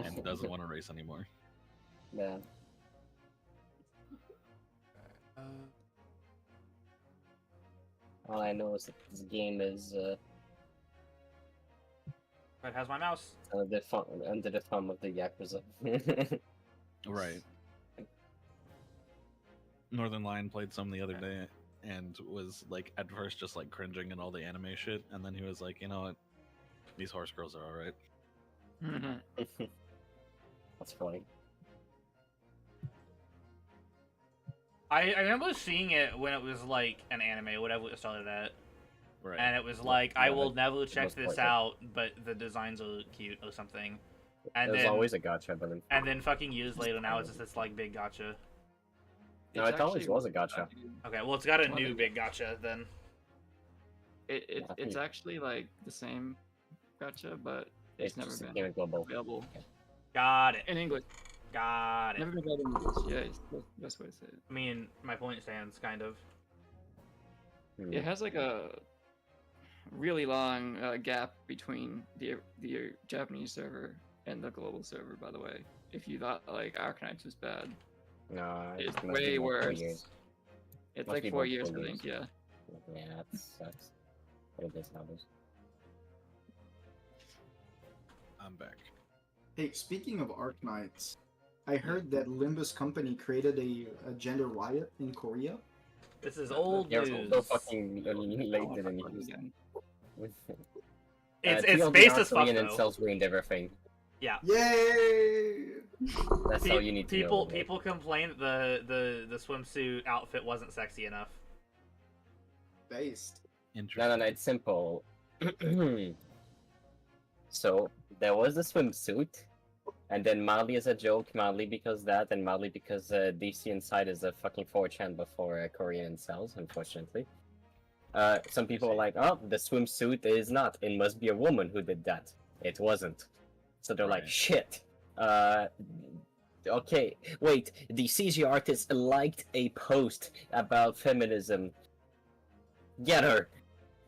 and doesn't want to race anymore. Yeah. All I know is that this game is It has my mouse. under the thumb of the Yakuza. Right. Northern Lion played some the other day and was like at first just like cringing at all the anime shit, and then he was like, you know what, these horse girls are alright. That's funny. I remember seeing it when it was like an anime, whatever it started at. Right. And it was like, I will never check was this quite out, but the designs are cute or something. And There's then, always a gacha, but and then fucking years later, now it's just this like big gotcha. no, it always was a gacha. Okay, well it's got a new big gotcha then. It's actually like the same gotcha, but it's never just been Game Global. available Got it. in English. Got it. Never been available in English. Yeah, it's the best way to say it. I mean, my point stands, kind of. It has like a really long gap between the Japanese server and the global server. By the way, if you thought like Arcanines was bad, No, it's it must be way about 4 worse. years. It's Must like be 4 about years, 4 I think. Yeah. Yeah, that sucks. But it is how it is. I'm back. Hey, speaking of Arknights, I heard that Limbus Company created a gender riot in Korea. This is old They're news. so fucking late Oh, than fuck news. again. It's TLDR, based as fuck Korean though. incels ruined everything. Yeah. Yay! That's all you need to people know. people complained that the swimsuit outfit wasn't sexy enough. Based. Interesting. No, it's simple. So, there was a swimsuit, and then mildly as a joke, mildly because that, and mildly because DC Inside is a fucking 4chan before Korean incels, unfortunately. Some people were like, oh, the swimsuit is not. It must be a woman who did that. It wasn't. So they're like, Right. shit. Okay, wait, the CG artist liked a post about feminism. Get her!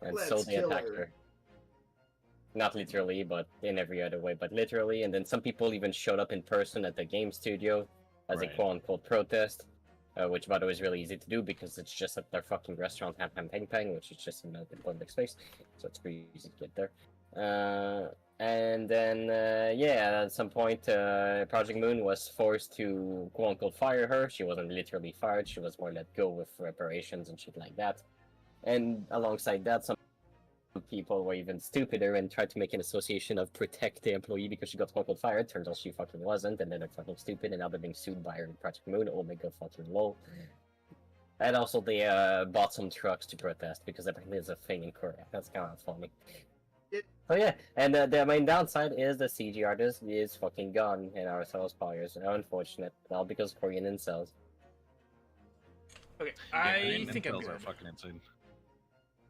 And so Let's they kill attacked her. her. Not literally, but in every other way, but literally. And then some people even showed up in person at the game studio as a Right. quote-unquote protest. Which, by the way, is really easy to do because it's just at their fucking restaurant, Ham Ham Pang Pang, which is just in the public space. So it's pretty easy to get there. And then, yeah, at some point, Project Moon was forced to quote-unquote fire her. She wasn't literally fired, she was more let go with reparations and shit like that. And alongside that, some people were even stupider and tried to make an association of protect the employee because she got quote-unquote fired. Turns out she fucking wasn't, and then they're fucking stupid, and now they're being sued by Project Moon. Oh my god, fucking lol. And also they bought some trucks to protest because apparently it's a thing in Korea. That's kind of funny. So yeah, and the main downside is the CG artist is fucking gone in our sales powers. Unfortunate, all because Korean incels. Okay, Yeah, I Korean think I'm incels are good. fucking insane.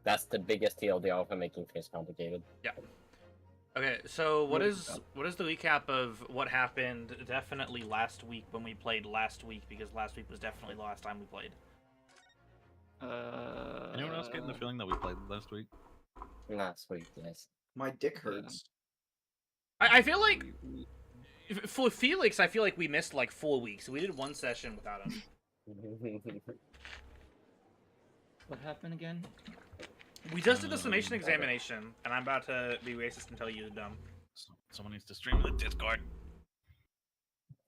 That's the biggest TLDR for making things complicated. Okay, so what is the recap of what happened definitely last week when we played last week, because last week was definitely the last time we played. Anyone else getting the feeling that we played last week? Last week, yes. My dick hurts. I feel like for Felix, I feel like we missed like 4 weeks. We did one session without him. What happened again? We just did the summation examination, and I'm about to be racist and tell you you're dumb. Someone needs to stream in the Discord.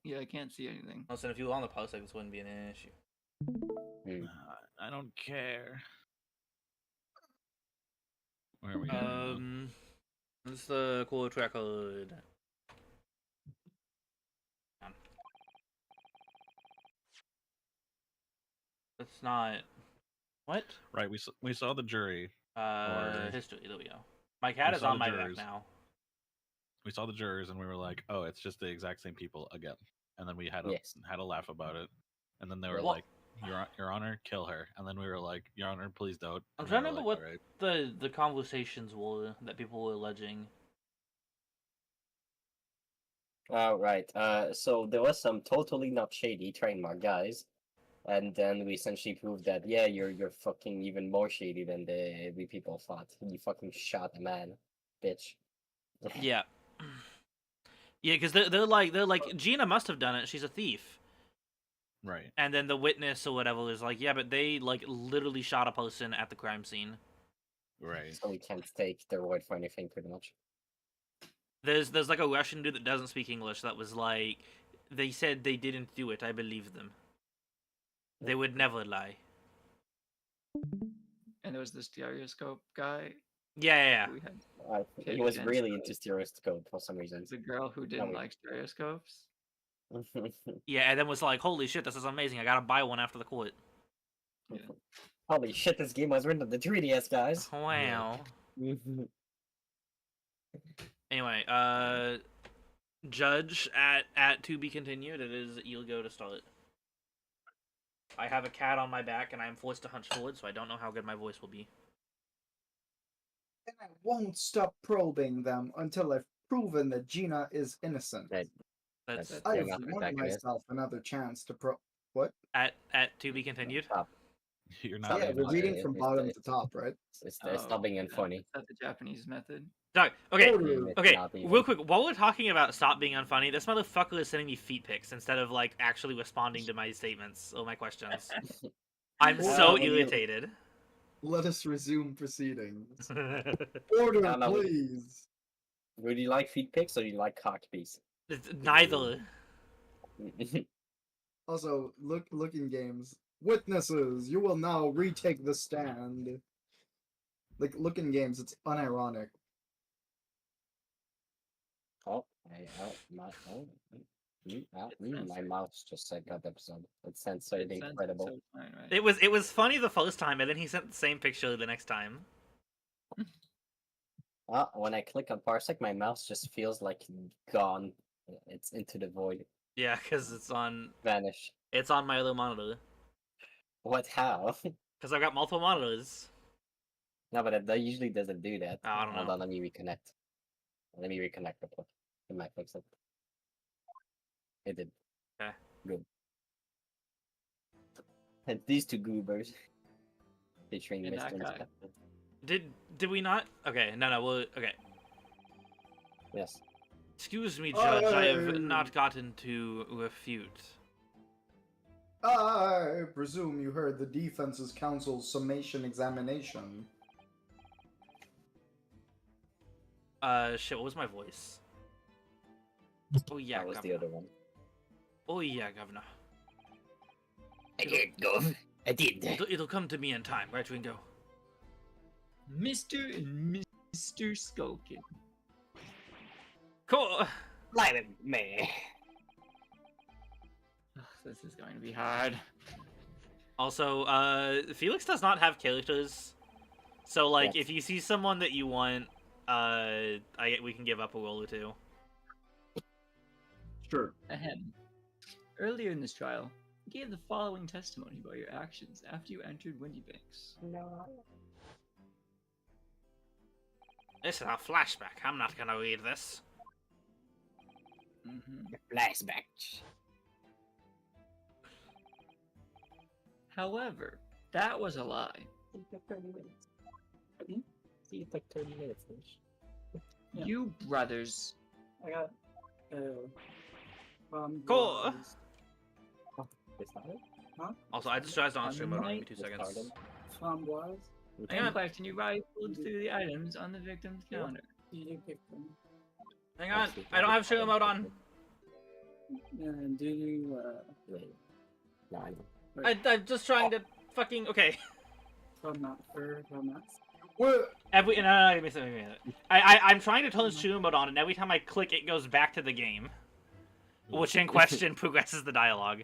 Yeah, I can't see anything. Listen, if you were on the post, like, this wouldn't be an issue. I don't care. Where are we at? This is the quote record. It's not. What? Right, we saw the jury. Or- History. There we go. My cat We is saw on the my back jurors. now. We saw the jurors and we were like, oh, it's just the exact same people again. And then we had a Yes. had a laugh about it. And then they were Well- like, Your Honor, kill her. And then we were like, Your Honor, please don't. I'm And trying they to were remember like, what "Alright." the conversations were that people were alleging. Right. So there was some totally not shady trademark guys, and then we essentially proved that yeah, you're fucking even more shady than the people thought. You fucking shot a man, bitch. Yeah. Yeah, because they're like Gina must have done it. She's a thief. Right. And then the witness or whatever is like, yeah, but they like literally shot a person at the crime scene. Right. So we can't take their word for anything, pretty much. There's like a Russian dude that doesn't speak English that was like, they said they didn't do it. I believe them. They would never lie. And there was the stereoscope guy. Yeah. Who we had He was really into stereoscope for some reason. the girl who didn't like stereoscopes. Yeah, and then was like, holy shit, this is amazing. I gotta buy one after the court. Yeah. Holy shit, this game was written on the 3DS, guys. Wow. Anyway, Judge at to be continued. It is Ilgo to start. I have a cat on my back and I am forced to hunch forward, so I don't know how good my voice will be. And I won't stop probing them until I've proven that Gina is innocent. Right. That's That's- I Yeah, have not won exactly it. myself another chance to What? at to be continued. Stop. You're Not not. Yeah, even we're not- reading from it's- bottom it's- to top, right? It's not being unfunny. Is that the Japanese method? Sorry. Okay. Totally. It's Okay, not even- real quick, while we're talking about stop being unfunny, this motherfucker is sending me feet pics instead of like actually responding to my statements or my questions. I'm so Well, irritated. Let us resume proceedings. It's Order, No, no. please. Would you like feet pics or do you like cock piece? neither. Also, looking games. Witnesses, you will now retake the stand. Like, looking games, it's unironic. My mouse just said got episode. It censored It's incredible. so fine, right? It was funny the first time, and then he sent the same picture the next time. When I click on Parsec, my mouse just feels like gone. It's into the void. Yeah, because it's on Vanish. my other monitor. What? How? Because I've got multiple monitors. No, but that usually doesn't do that. Oh, I don't Hold know. on, let me reconnect. Let me reconnect the plug. It might fix it. It did. Okay. Good. And these two goobers. Featuring And Mr. that guy. Inspector. Did we not? Okay, no, well, okay. Yes. Excuse me, Judge, I have Aye. not gotten to refute. I presume you heard the defense's counsel's summation examination. Shit, what was my voice? Oh yeah, That was the Governor. other one. Oh yeah, Governor. I did, Gov. I did. It'll come to me in time, right, Ringo? Mr. and Mr. Skulkin. Cool. Lie with me. Ugh, this is going to be hard. Also, Felix does not have characters, so like, Yes. if you see someone that you want, we can give up a roll or two. Sure. Ahem. Earlier in this trial, you gave the following testimony about your actions after you entered Windy Banks. No. This is a flashback. I'm not gonna read this. Mm-hmm. Flashback. However, that was a lie. See, it took 30 minutes. See, it took 30 minutes. Yeah. You brothers I got Cool. It's not it? Also, I just realized on On stream the mode. Give me night 2 It's seconds. Pardon? Framboise. Hang on. question you rifled through the items on the victim's counter. You pick them. Hang on. I don't have stream mode on. And do you Wait. No, I know. I'm just trying to fucking okay. from that or from that? What? No, give me a minute. I'm trying to turn stream mode on, and every time I click, it goes back to the game, which in question progresses the dialogue.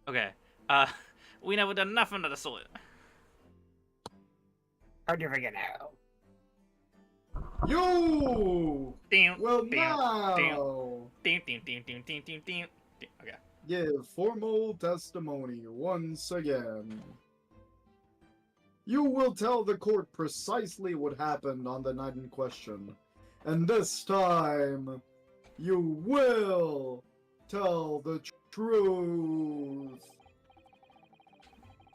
Okay. We never done nothing of the sort. How'd you forget now? You Ding, will ding, now ding, ding, ding, ding, ding, ding, ding. Okay. give formal testimony once again. You will tell the court precisely what happened on the night in question. And this time, you will tell the truth.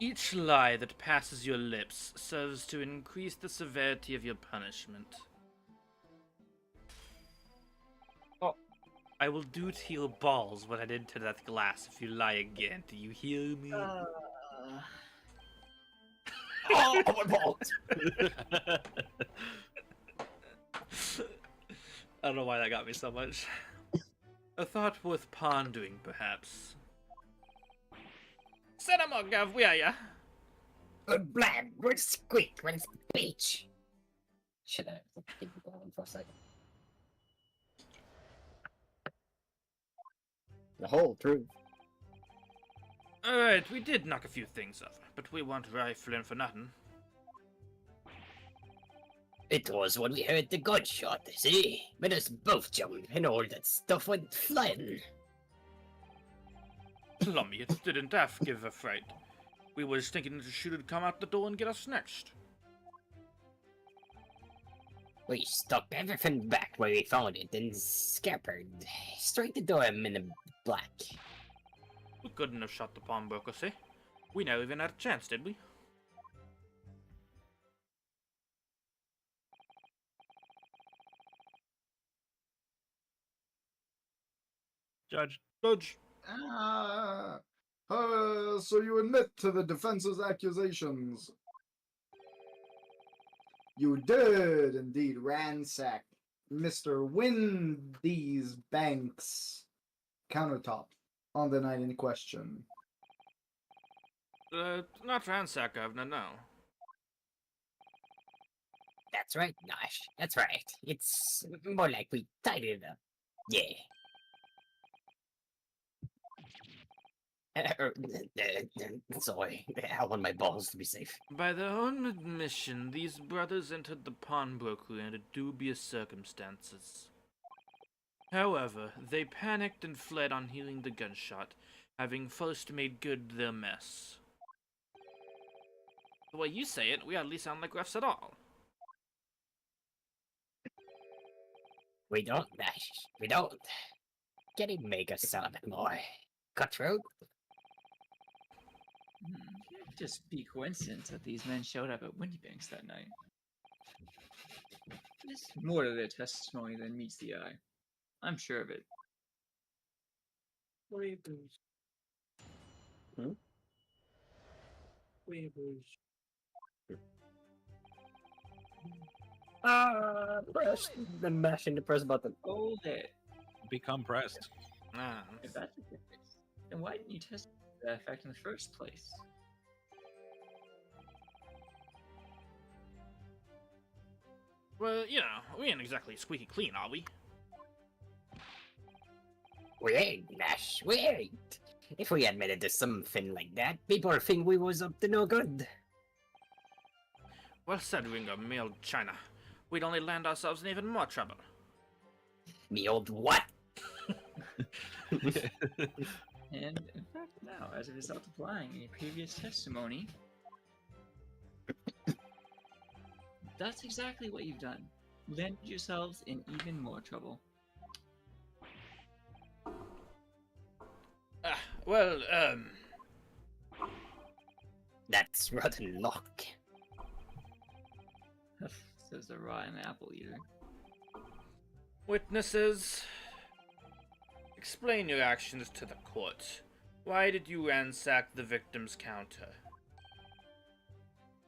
Each lie that passes your lips serves to increase the severity of your punishment. I will do to your balls what I did to that glass if you lie again. Do you hear me? Oh, my balls! I don't know why that got me so much. A thought worth pondering, perhaps. Cinema, Gov, where are ya? Blab, where's Squeak? Where's Peach? Should I keep going for a second? The whole truth. Alright, we did knock a few things off, but we weren't rifling for nothing. It was when we heard the gunshot, see? Made us both jump and all that stuff went flying. Lummy, it didn't half give a fright. We was thinking the shoot'd come out the door and get us next. We stuck everything back where we found it and scampered straight to the Men in Black. We couldn't have shot the pawnbroker, see? We never even had a chance, did we? Judge. Judge. So you admit to the defense's accusations. You did indeed ransack Mr. Windy's bank's countertop on the night in question. Not ransack, Governor, no. That's right, Nosh. That's right. It's more like we tidied it up. Yeah. Sorry, I want my balls to be safe. By their own admission, these brothers entered the pawnbroker under dubious circumstances. However, they panicked and fled on hearing the gunshot, having first made good their mess. The way you say it, we hardly sound like refs at all. We don't, Nash. We don't. Can you make us sound a bit more cutthroat? It could just be coincidence that these men showed up at Windybanks that night. There's more to their testimony than meets the eye. I'm sure of it. Waivers. Hmm? Waivers. Press the mashing the press button. Hold it. Become pressed. Ah, If that's the case, then why didn't you test that effect in the first place? well, you know, we ain't exactly squeaky clean, are we? We ain't, Nash. We ain't. If we admitted to something like that, people would think we was up to no good. Well said, Ringo, me old China. We'd only land ourselves in even more trouble. Me old what? And in fact, now, as a result of lying in your previous testimony, that's exactly what you've done. Landed yourselves in even more trouble. Well, That's rotten luck. Says the rotten apple eater. witnesses, explain your actions to the court. Why did you ransack the victim's counter?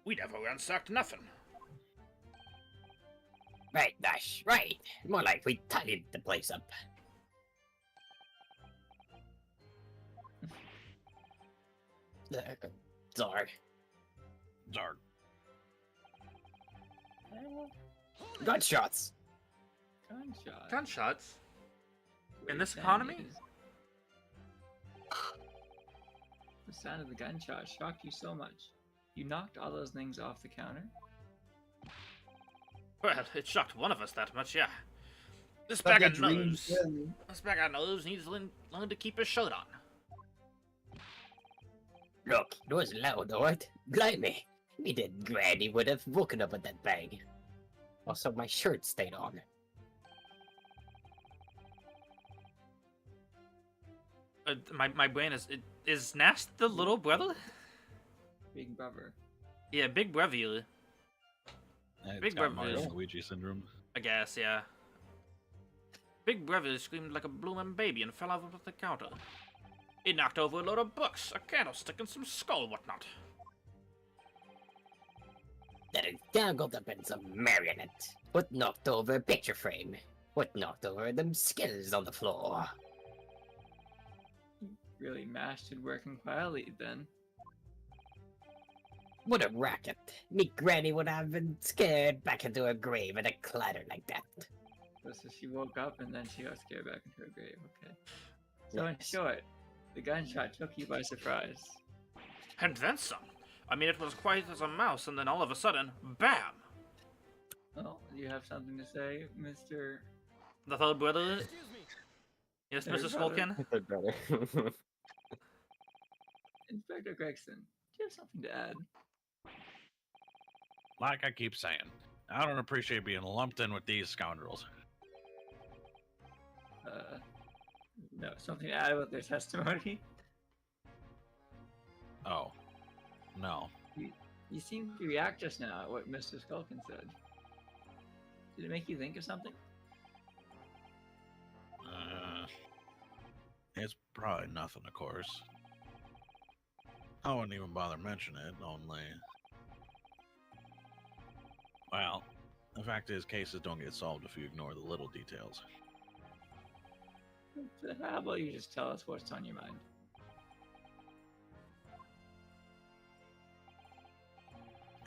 We never ransacked nothing. Right, Nash, right. More like we tidied the place up. Sorry. Dark. Gunshots. Gunshot. Gunshots? What In you're this saying economy? is, the sound of the gunshot shocked you so much. You knocked all those things off the counter. Well, it shocked one of us that much, yeah. This But bag the of dreams nose. then. This bag of nose needs to learn to keep his shirt on. Look, it was loud, alright? Blimey. Me dead granny would have woken up with that bang. Also, my shirt stayed on. My brain is Nash the little brother? Big brother. Yeah, big brother. It's Big got brother. Mario and Luigi syndrome. I guess, yeah. Big Brother screamed like a blooming baby and fell over the counter. He knocked over a load of books, a candlestick, and some skull whatnot. That is dangled up in some marionette. What knocked over a picture frame? What knocked over them skills on the floor? Really mastered working quietly then. What a racket. Me granny would have been scared back into her grave at a clatter like that. So she woke up and then she got scared back into her grave. Okay. So in Yes. short, the gunshot took you by surprise. And then some. I mean, it was quiet as a mouse, and then all of a sudden, BAM! Well, do you have something to say, Mr. The third brother. Yes, Third Mr. brother. Skulkin? Inspector Gregson? Do you have something to add? Like I keep saying, I don't appreciate being lumped in with these scoundrels. No, something to add about their testimony? Oh, no. You seemed to react just now at what Mr. Skulkin said. Did it make you think of something? It's probably nothing, of course. I wouldn't even bother mentioning it, only... Well, the fact is, cases don't get solved if you ignore the little details. So how about you just tell us what's on your mind?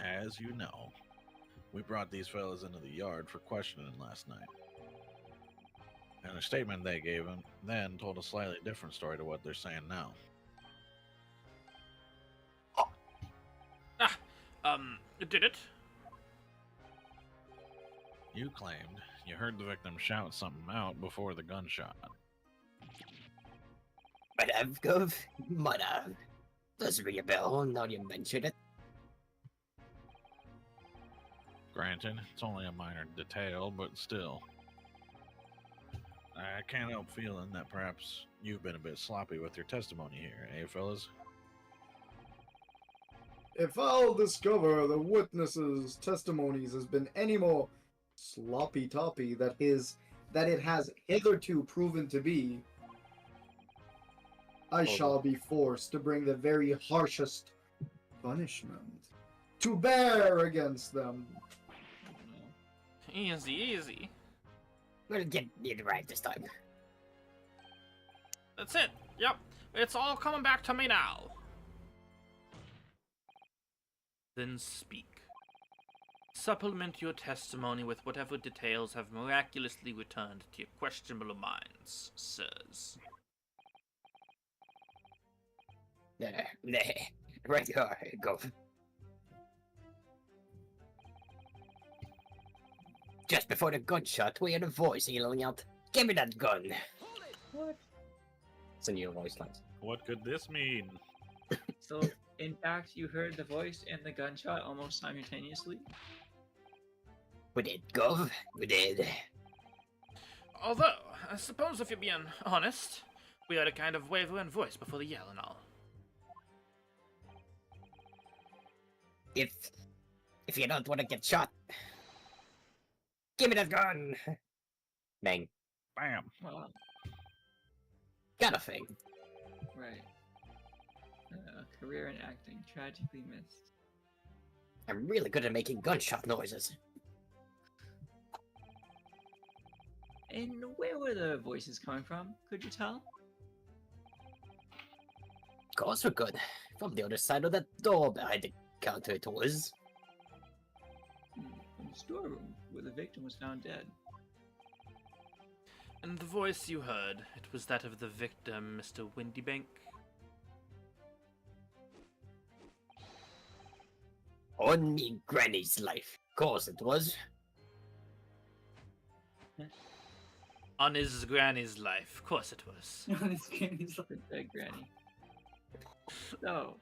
As you know, we brought these fellas into the yard for questioning last night. And the statement they gave him then told a slightly different story to what they're saying now. Did it? You claimed you heard the victim shout something out before the gunshot. Might have, Gov. Might have. Does ring a bell now you mention it. Granted, it's only a minor detail, but still. I can't help feeling that perhaps you've been a bit sloppy with your testimony here, eh, fellas? If I'll discover the witnesses' testimonies has been any more sloppy-toppy that it has hitherto proven to be, I shall be forced to bring the very harshest punishment to bear against them. Easy, easy. We'll get it right this time. That's it. Yep. It's all coming back to me now. Then speak. Supplement your testimony with whatever details have miraculously returned to your questionable minds, sirs. Right here, Gov. Just before the gunshot, we heard a voice yelling out, "Give me that gun!" What? It's a new voice line. What could this mean? So, in fact, you heard the voice and the gunshot almost simultaneously? We did, Gov. We did. Although, I suppose if you're being honest, we heard a kind of wavering voice before the yell and all. If you don't want to get shot, give me that gun! Bang. Bam! Wow. Got a thing. Right. Career in acting, tragically missed. I'm really good at making gunshot noises. And where were the voices coming from? Could you tell? Of course we're good. From the other side of that door behind the counter it was. From the storeroom, where the victim was found dead. And the voice you heard, it was that of the victim, Mr. Windybank. On me granny's life. Of course it was. On his granny's life, of course it was. This game is like Good day, Granny. So,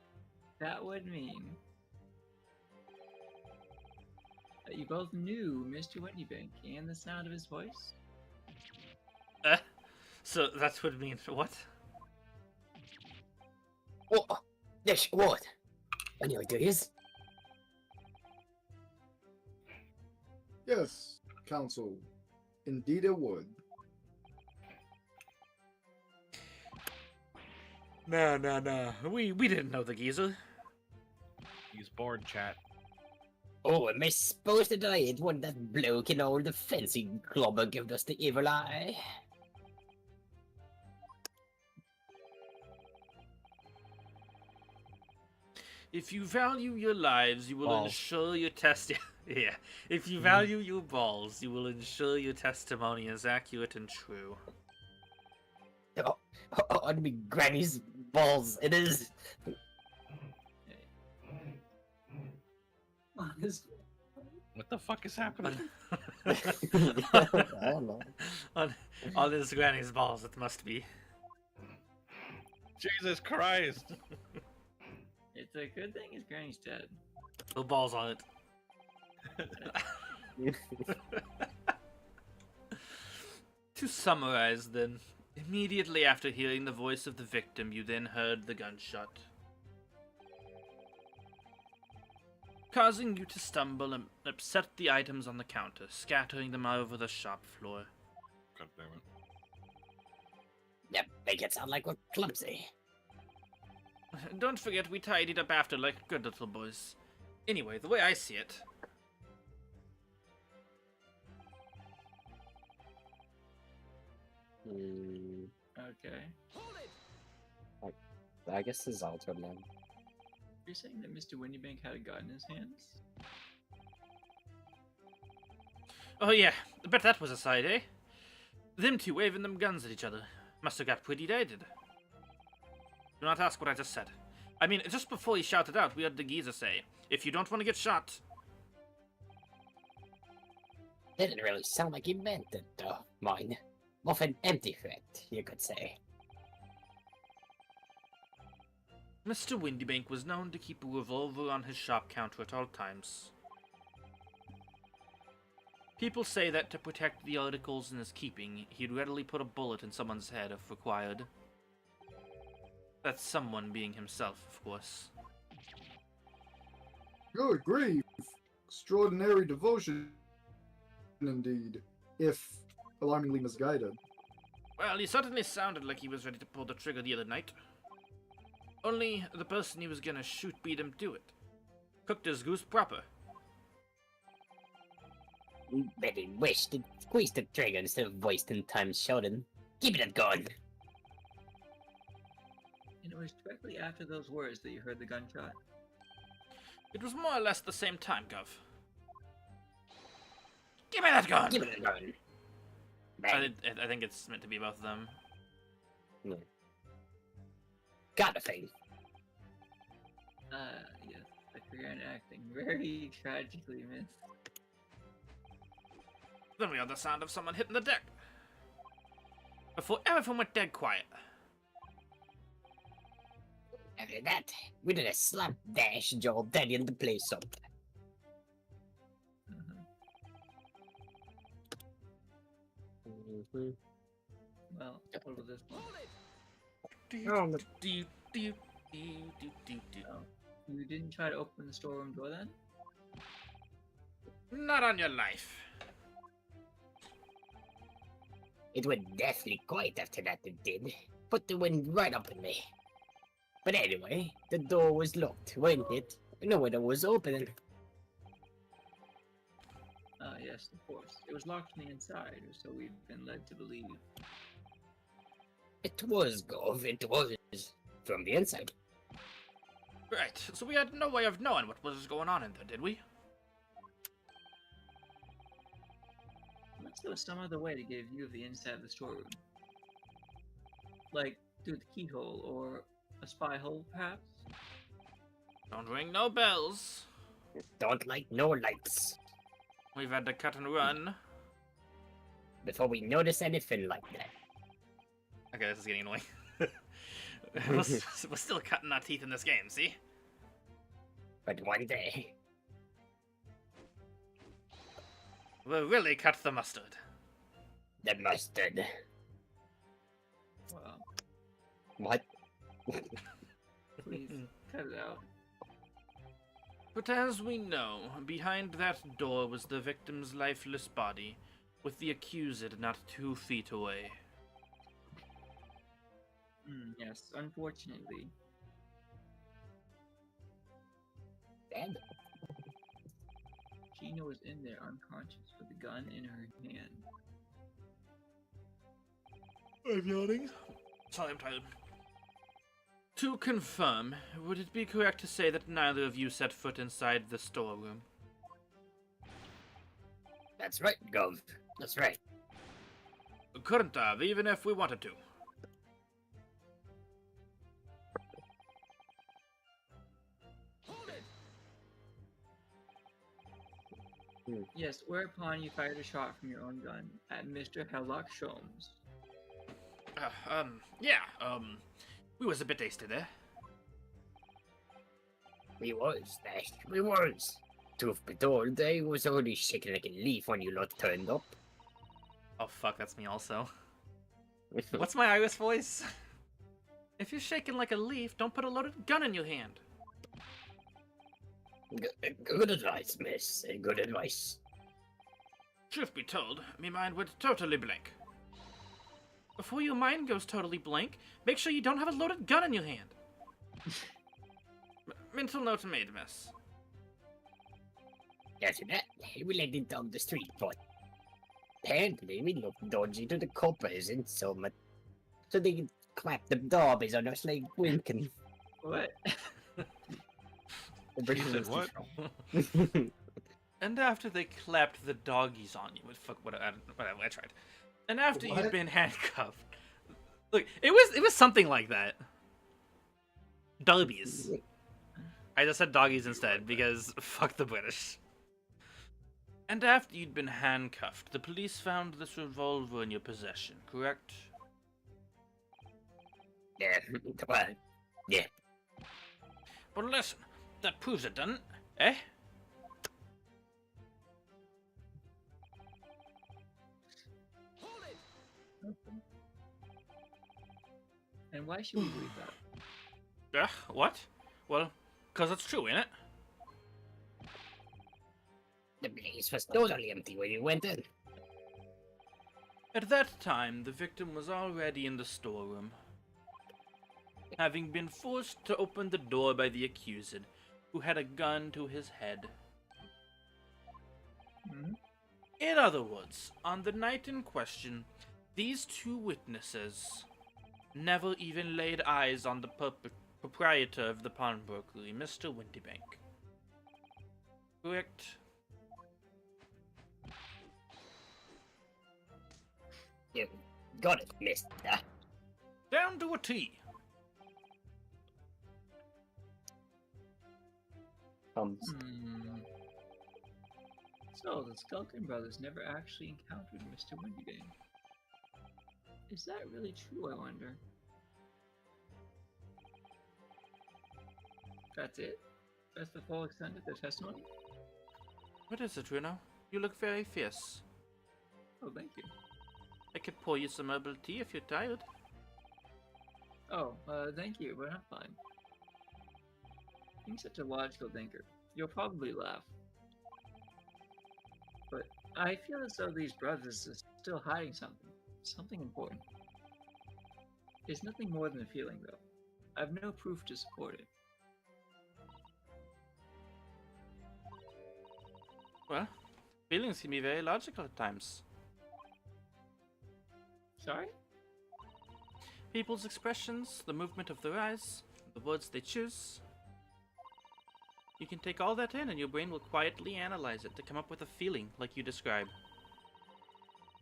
that would mean that you both knew Mr. Windybank and the sound of his voice? So that would mean what? Oh, yes, what? Any ideas? Yes, Counsel. Indeed it would. No. We didn't know the geezer. He's bored, chat. Oh, am I supposed to die? It wasn't that bloke in all the fancy globber gave us the evil eye. If you value your lives, you will Balls. ensure your yeah. If you value your balls, you will ensure your testimony is accurate and true. On me granny's balls, it is. What the fuck is happening? I don't know. on his granny's balls, it must be. Jesus Christ! It's a good thing his granny's dead. No balls on it. To summarize, then, immediately after hearing the voice of the victim, you then heard the gunshot, causing you to stumble and upset the items on the counter, scattering them over the shop floor. God damn it. Yep, make it sound like we're clumsy. Don't forget we tidied up after like good little boys. Anyway, the way I see it, Okay. I guess this is all turn on. You're saying that Mr. Windybank had a gun in his hands? oh yeah, I bet that was a sight, eh? Them two waving them guns at each other. Must have got pretty dated. Do not ask what I just said. I mean, just before he shouted out, we heard the geezer say, if you don't want to get shot... Didn't really sound like he meant it, though. Mine. More of an empty threat, you could say. Mr. Windybank was known to keep a revolver on his shop counter at all times. People say that to protect the articles in his keeping, he'd readily put a bullet in someone's head if required. That's someone being himself, of course. Good grief! Extraordinary devotion, indeed, if alarmingly misguided. Well, he certainly sounded like he was ready to pull the trigger the other night. Only the person he was gonna shoot beat him to it. Cooked his goose proper. Bet he wished to squeeze the trigger instead of wasting time shouting. Keep it going. And it was directly after those words that you heard the gunshot. It was more or less the same time, Gov. Give me that gun! Keep it going. I think it's meant to be both of them. Got a thing. Yes, the career in acting. Very tragically missed. Then we heard the sound of someone hitting the deck. Before everything went dead quiet. After that, we did a slap dash Joel Daddy in the place up. Well, what was this one? You didn't try to open the storeroom door then? Not on your life. It went deathly quiet after that, it did. Put the wind right up in me. But anyway, the door was locked, wasn't it? No window was open. Yes, of course. It was locked from the inside, or so we've been led to believe. It was, Gov, it was. From the inside. Right, so we had no way of knowing what was going on in there, did we? Unless there was some other way to get a view of the inside of the storeroom. Like, through the keyhole, or a spy hole, perhaps? Don't ring no bells. Don't like no lights. We've had to cut and run. Before we notice anything like that. Okay, this is getting annoying. we're still cutting our teeth in this game, see? But one day, We'll really cut the mustard. the mustard. Well, What? please, cut it out. But as we know, behind that door was the victim's lifeless body, with the accused not 2 feet away. Yes, unfortunately. Dead. Gina was in there unconscious with a gun in her hand. I'm yawning. Sorry, I'm tired. To confirm, would it be correct to say that neither of you set foot inside the storeroom? That's right, Gov. That's right. Couldn't have, even if we wanted to. Yes, whereupon you fired a shot from your own gun at Mr. Hemlock Sholmes. We was a bit hasty there. We was, Nash. We was. Truth be told, I was already shaking like a leaf when you lot turned up. Oh fuck, that's me also. What's my Irish voice? If you're shaking like a leaf, don't put a loaded gun in your hand. Good advice, miss. Good advice. Truth be told, me mind went totally blank. Before your mind goes totally blank, make sure you don't have a loaded gun in your hand. Mental note made, miss. After that, we let it down the street, but apparently we looked dodgy to the coppers and so much. So they could clap the dobbies on us like winking. What? You said what? And after they clapped the doggies on you, whatever, I tried. And after What? you've been handcuffed, look, it was something like that. Doggies. I just said doggies instead because fuck the British. And after you'd been handcuffed, the police found this revolver in your possession, correct? Yeah, well, yeah. But listen, that proves it, doesn't it? Eh? And why should we believe that? What? Well, 'cause it's true, ain't it? The place was totally empty when you went in. At that time, the victim was already in the storeroom, having been forced to open the door by the accused, who had a gun to his head. Hmm? In other words, on the night in question, these two witnesses never even laid eyes on the proprietor of the pawnbrokery, Mr. Windybank. Correct? You got it, mister. Down to a T. Um, So, the Skulkin brothers never actually encountered Mr. Windybank. Is that really true, I wonder? That's it? That's the full extent of their testimony? What is it, Reno? You look very fierce. Oh, thank you. I could pour you some herbal tea if you're tired. Oh, thank you, but I'm fine. Being such a logical thinker, you'll probably laugh. But I feel as though these brothers are still hiding something. Something important. It's nothing more than a feeling, though. I've no proof to support it. Well, feelings can be very logical at times. Sorry? People's expressions, the movement of their eyes, the words they choose. You can take all that in and your brain will quietly analyze it to come up with a feeling like you describe.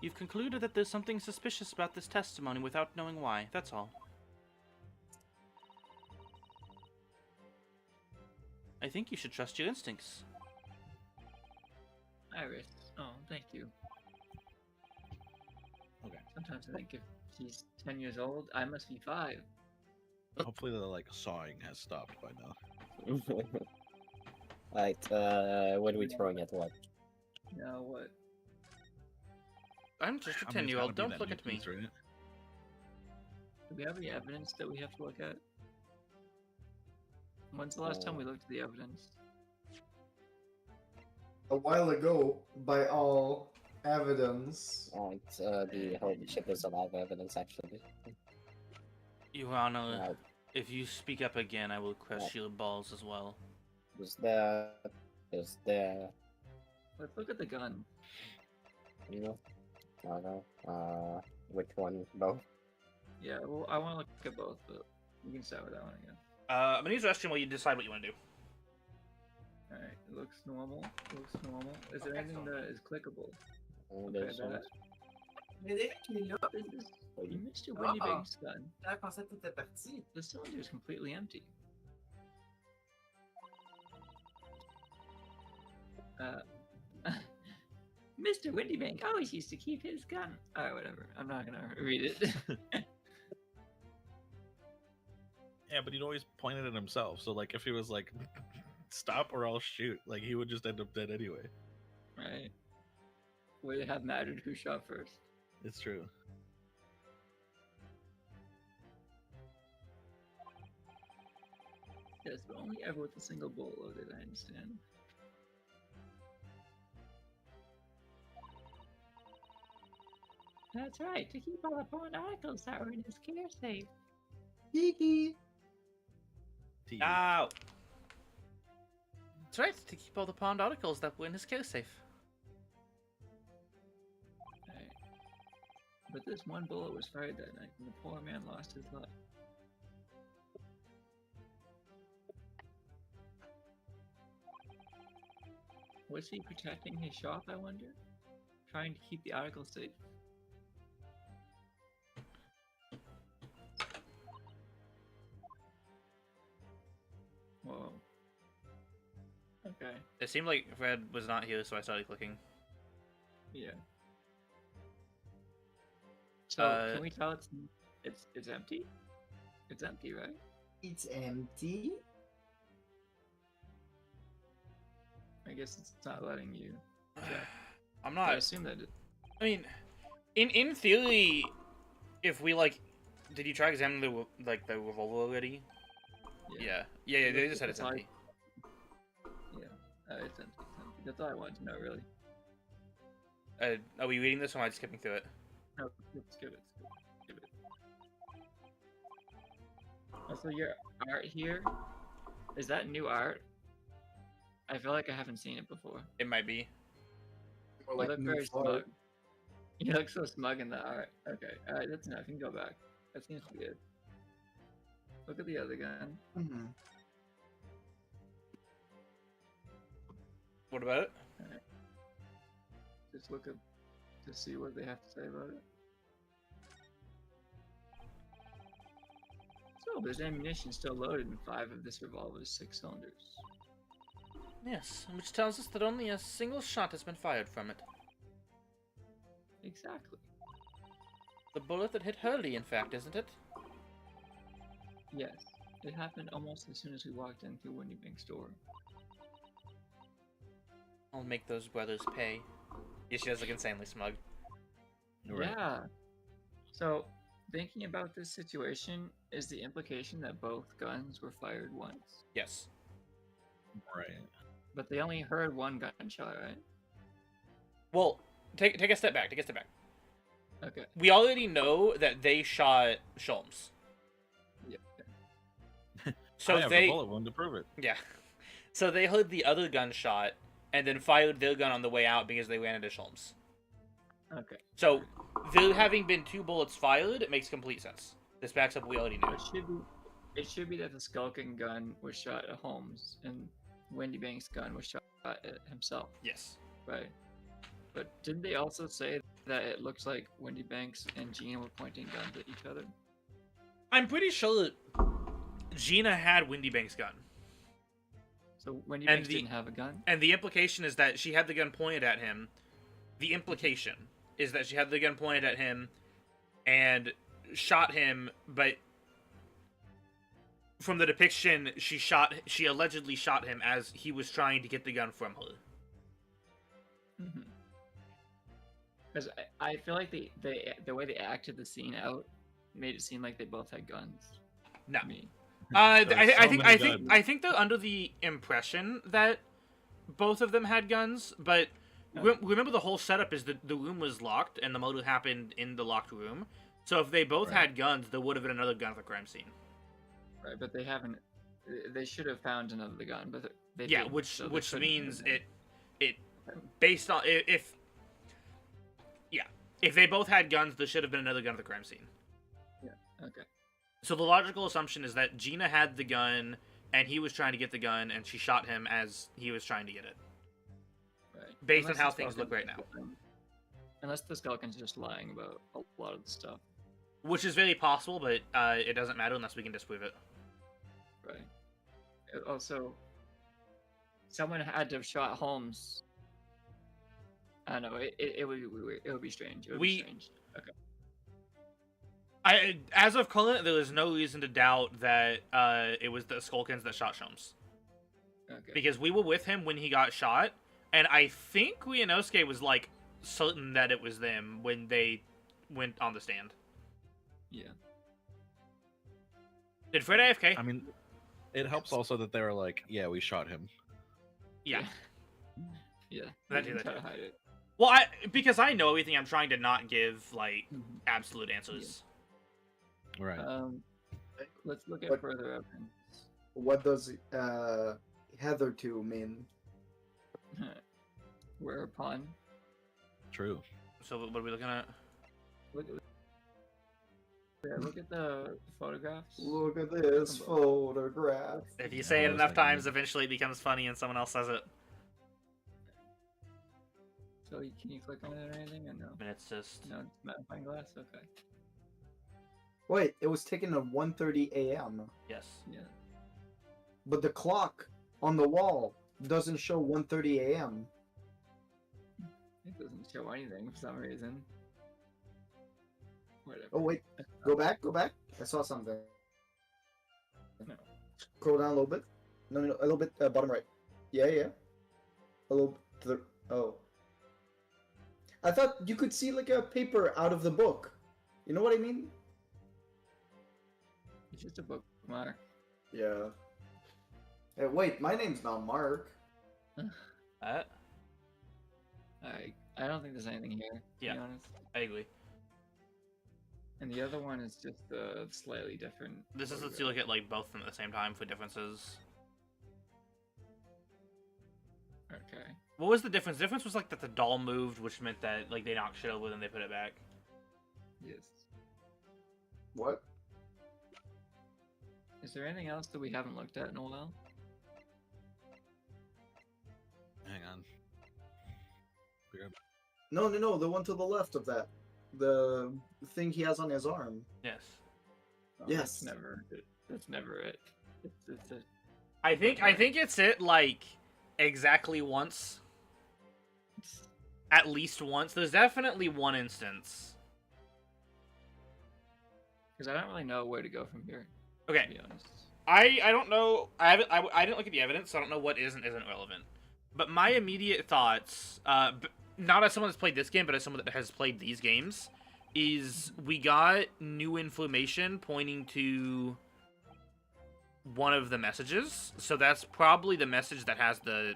You've concluded that there's something suspicious about this testimony without knowing why, that's all. I think you should trust your instincts. Iris. Oh, thank you. Okay. Sometimes I think if he's 10 years old, I must be 5. Hopefully the sawing has stopped by now. Right, what are we throwing at what? Now what? I'm just a I mean, it's 10-year-old, gotta be don't that look new at me. piece, right? Do we have any evidence that we have to look at? When's the last time we looked at the evidence? A while ago, by all evidence. The whole ship is alive evidence, actually. Your Honor, Uh, if you speak up again, I will crush Yeah. your balls as well. is there, Let's look at the gun. you know, I don't know, which one, both? Yeah, well, I want to look at both, but we can start with that one again. I'm gonna use the restroom while you decide what you want to do. Alright, it looks normal. Looks normal. Is there anything that is clickable? There's some- that. Médéric, il est là. This is Mr. Winnie Ah. Big's gun. Je pensais que t'étais parti. The cylinder is completely empty. Mr. Windybank always used to keep his gun. Alright, whatever. I'm not gonna read it. Yeah, but he'd always point it at himself. So like, if he was like, "Stop or I'll shoot," like he would just end up dead anyway. Right. Would it have mattered who shot first? It's true. Yes, but only ever with a single bullet loaded, I understand. That's right, to keep all the porn articles that were in his care safe. Hee T- Ow! That's right, to keep all the pawned articles that were in his care safe. Right. But this one bullet was fired that night, and the poor man lost his life. Was he protecting his shop, I wonder? Trying to keep the article safe? Whoa. Okay, It seemed like Fred was not here, so I started clicking. yeah. So, can we tell it's empty? It's empty, right? It's empty. I guess it's not letting you check. I'm I not. assume that it... I mean, in theory, if we like, did you try examining the revolver already? Yeah. They just said it's That's all I- empty. Yeah, it's empty. It's empty. That's all I wanted to know, really. Are we reading this or am I skipping through it? No, skip it. Also, your art here, is that new art? I feel like I haven't seen it before. It might be. Or You like look new very fart. smug. You look so smug in the art. Okay, alright, that's enough. You can go back. That seems to be good. Look at the other gun. Mhm. What about it? Just look up to see what they have to say about it. So, there's ammunition still loaded in 5 of this revolver's 6 cylinders. Yes, which tells us that only a single shot has been fired from it. Exactly. The bullet that hit Hurley, in fact, isn't it? Yes. It happened almost as soon as we walked in through Windy Bank's door. I'll make those brothers pay. Yeah, she does look insanely smug. Right. Yeah. So, thinking about this situation, is the implication that both guns were fired once? Yes. Right. But they only heard one gunshot, right? Well, take a step back. Okay. We already know that they shot Sholmes. Yeah. So I have they a bullet wound to prove it. Yeah. So they heard the other gunshot and then fired their gun on the way out because they ran into Sholmes. Okay. So there having been 2 bullets fired, it makes complete sense. This backs up what we already knew. It should be that the Skulking gun was shot at Holmes and Wendy Bank's gun was shot at himself, Yes. right? But didn't they also say that it looks like Wendy Banks and Gina were pointing guns at each other? I'm pretty sure that Gina had Windy Bank's gun. So Wendy And Banks the- didn't have a gun? And the implication is that she had the gun pointed at him. The implication is that she had the gun pointed at him and shot him, but from the depiction, she allegedly shot him as he was trying to get the gun from her. Because I feel like the way they acted the scene out made it seem like they both had guns. No. To me. I There are so many guns. think they're under the impression that both of them had guns, but remember the whole setup is that the room was locked and the murder happened in the locked room. So if they both Right. had guns, there would have been another gun at the crime scene. Right, but they haven't. They should have found another gun, but they Yeah, didn't, which so they which couldn't have means been. it based on if if they both had guns, there should have been another gun at the crime scene. Okay. So the logical assumption is that Gina had the gun, and he was trying to get the gun, and she shot him as he was trying to get it. Right. Based on Unless how the things look Skulkin's right now. lying- Unless the Skulkin's just lying about a lot of the stuff. Which is very possible, but it doesn't matter unless we can disprove it. Right. Also, someone had to have shot Holmes. I don't know. It would be weird. It would be strange. It would be strange. Okay. As of current, there is no reason to doubt that it was the Skulkins that shot Sholmes. Okay. Because we were with him when he got shot, and I think Ryunosuke was like certain that it was them when they went on the stand. Yeah. Did Fred AFK? I mean, it helps also that they were like, yeah, we shot him. Yeah. Yeah. That They too, didn't that try to too. hide it. Well, because I know everything, I'm trying to not give like absolute answers. Right. Let's look at What- further evidence. What does hitherto mean? Whereupon, True. So what are we looking at? look at the photographs. Look at this photograph. If you say I it was enough thinking times, that. eventually it becomes funny and someone else says it. So can you click on it or anything? Or no? I mean, it's just... No, it's magnifying glass. Okay. Wait, it was taken at 1:30 a.m. Yes. Yeah. But the clock on the wall doesn't show 1:30 a.m. It doesn't show anything for some reason. Whatever. Oh wait, go back. I saw something. No. Scroll down a little bit. No, a little bit. Bottom right. Yeah. A little to the. Oh. I thought you could see like a paper out of the book. You know what I mean? It's just a bookmark. Yeah. Hey, wait, my name's not Mark. I I don't think there's anything here. To Yeah. be honest. agree. And the other one is just a slightly different. This is lets you look at like both of them at the same time for differences. Okay. What was the difference? The difference was like that the doll moved, which meant that like they knocked shit over and they put it back. Yes. What? Is there anything else that we haven't looked at in a while? Hang on. No, the one to the left of that. The thing he has on his arm. Yes. Oh, Yes. That's never it. It's a, I think it's it like exactly once. At least once. There's definitely one instance. because I don't really know where to go from here. To Okay. be honest. I don't know. I didn't look at the evidence, so I don't know what is and isn't relevant. But my immediate thoughts, not as someone that's played this game, but as someone that has played these games, is we got new information pointing to one of the messages. So that's probably the message that has the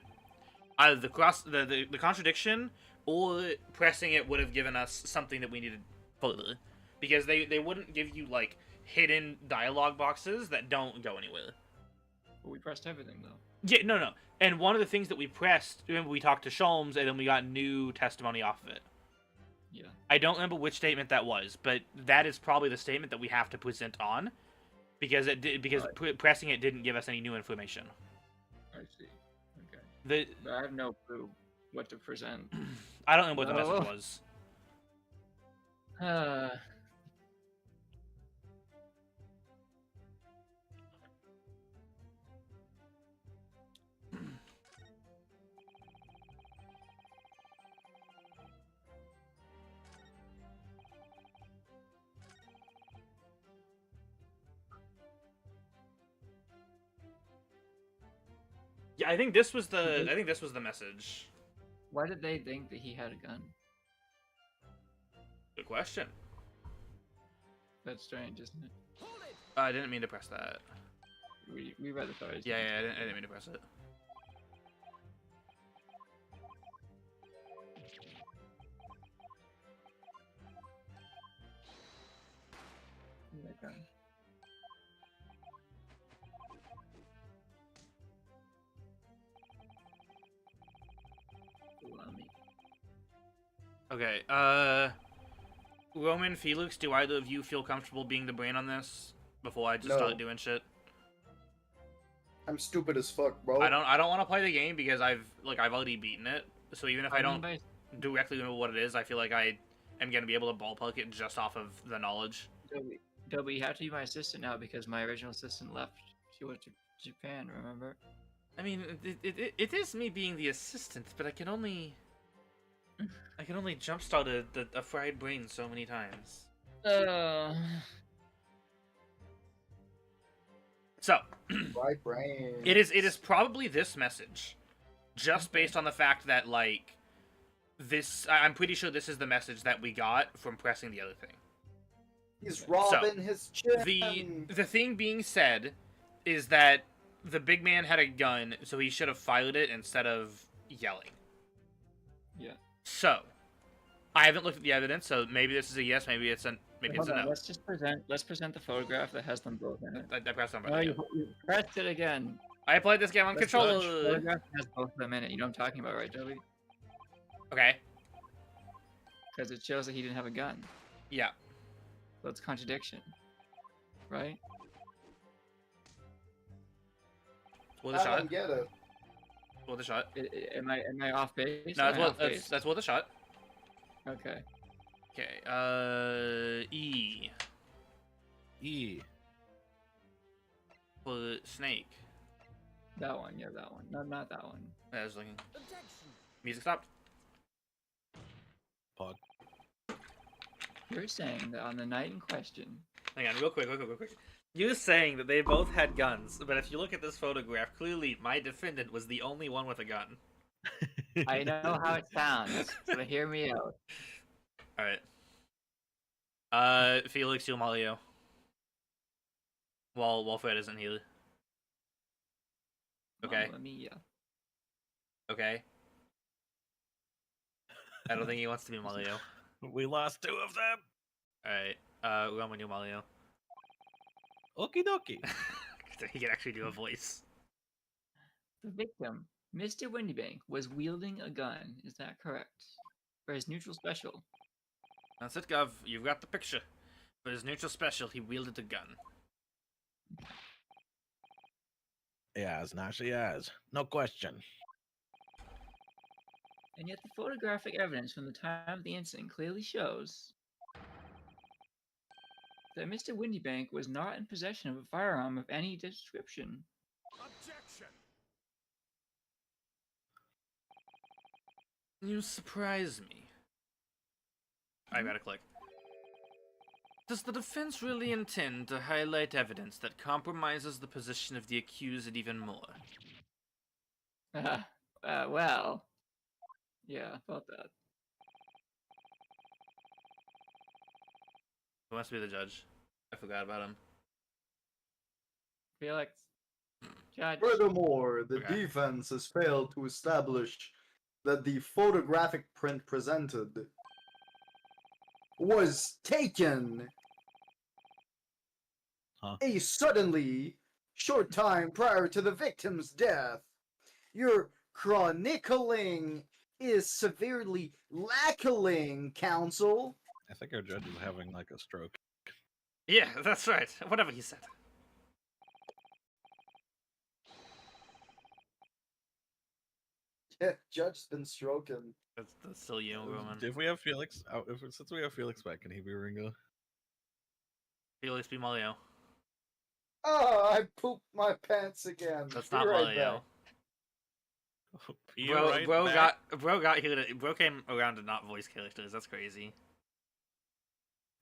either the contradiction, or pressing it would have given us something that we needed further, because they wouldn't give you like hidden dialogue boxes that don't go anywhere. But we pressed everything though. Yeah, no. And one of the things that we pressed, remember we talked to Sholmes, and then we got new testimony off of it. Yeah. I don't remember which statement that was, but that is probably the statement that we have to present on, because pressing it didn't give us any new information. I see. Okay. The But I have no clue what to present. I don't know what the No. message was. Yeah, I think this was the message. Why did they think that he had a gun? Good question. That's strange, isn't it? I didn't mean to press that. We read the stories. Yeah, I didn't mean to press it. Okay. Allow me. Okay, Roman, Felix, do either of you feel comfortable being the brain on this before I just No. start doing shit? I'm stupid as fuck, bro. I don't want to play the game because I've already beaten it. So even if I don't directly know what it is, I feel like I am gonna be able to ballpark it just off of the knowledge. Dobby, you have to be my assistant now because my original assistant left. She went to Japan, remember? I mean, it is me being the assistant, but I can only jumpstart a fried brain so many times. So, Right brain. it is probably this message, just based on the fact that like this. I'm pretty sure this is the message that we got from pressing the other thing. He's robbing his chin. The thing being said is that the big man had a gun, so he should have fired it instead of yelling. Yeah. So, I haven't looked at the evidence, so maybe this is a yes, maybe it's a Hold on, no. let's present the photograph that has them both in it. I pressed on Oh, button. you pressed it again. I played this game on Let's watch. controller. Photograph has both of them in it. You know what I'm talking about, right, Dobby? Okay. Because it shows that he didn't have a gun. Yeah. So it's contradiction, right? Worth a I shot. don't get it. Worth a shot. Am I off base? No, Am I off base? that's worth a shot. Okay. Okay. E E. for snake. That one, yeah, that one. No, not that one. I was looking. Music stopped. Pod. You're saying that on the night in question, Hang on, real quick. You're saying that they both had guns, but if you look at this photograph, clearly my defendant was the only one with a gun. I know how it sounds, so hear me out. Alright. Felix, you Mario. While Fred isn't here. Okay. Let me, Okay. I don't think he wants to be Mario. We lost 2 of them. Alright. Roman, you Mario. Okie dokie. So he can actually do a voice. The victim, Mr. Windybank, was wielding a gun. Is that correct? For his neutral special. That's it, Gov. You've got the picture. For his neutral special, he wielded a gun. Yes, now she has. No question. And yet the photographic evidence from the time of the incident clearly shows that Mr. Windybank was not in possession of a firearm of any description. Objection! You surprise me. I gotta click. Does the defense really intend to highlight evidence that compromises the position of the accused even more? Well, yeah, about that. Who wants to be the judge? I forgot about him. Felix, judge. Furthermore, the Okay. defense has failed to establish that the photographic print presented was taken a suddenly short time prior to the victim's death. Your chronicling is severely lacking, counsel. I think our judge is having like a stroke. Yeah, that's right. Whatever he said. Yeah, judge's been stroking. That's still you, Roman. If we have Felix, since we have Felix back, can he be Ringo? Felix be Mario. Oh, I pooped my pants again. That's Be not right Mario. Be right back. Bro came around to not voice characters. That's crazy.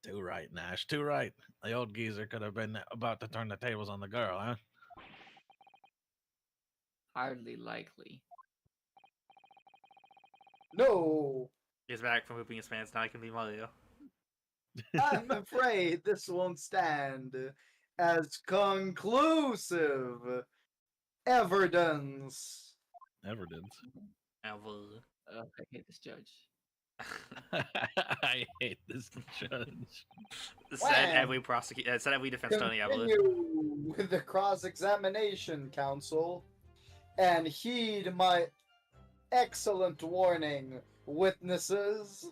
Too right, Nash. Too right. The old geezer could have been about to turn the tables on the girl, huh? Hardly likely. No, He's back from pooping his pants. Now he can be Mario. I'm afraid this won't stand as conclusive evidence. Evidence. Ever. I hate this judge. I hate this judge. Said every said every defense attorney ever. Continue with the cross-examination, counsel, and heed my excellent warning, witnesses.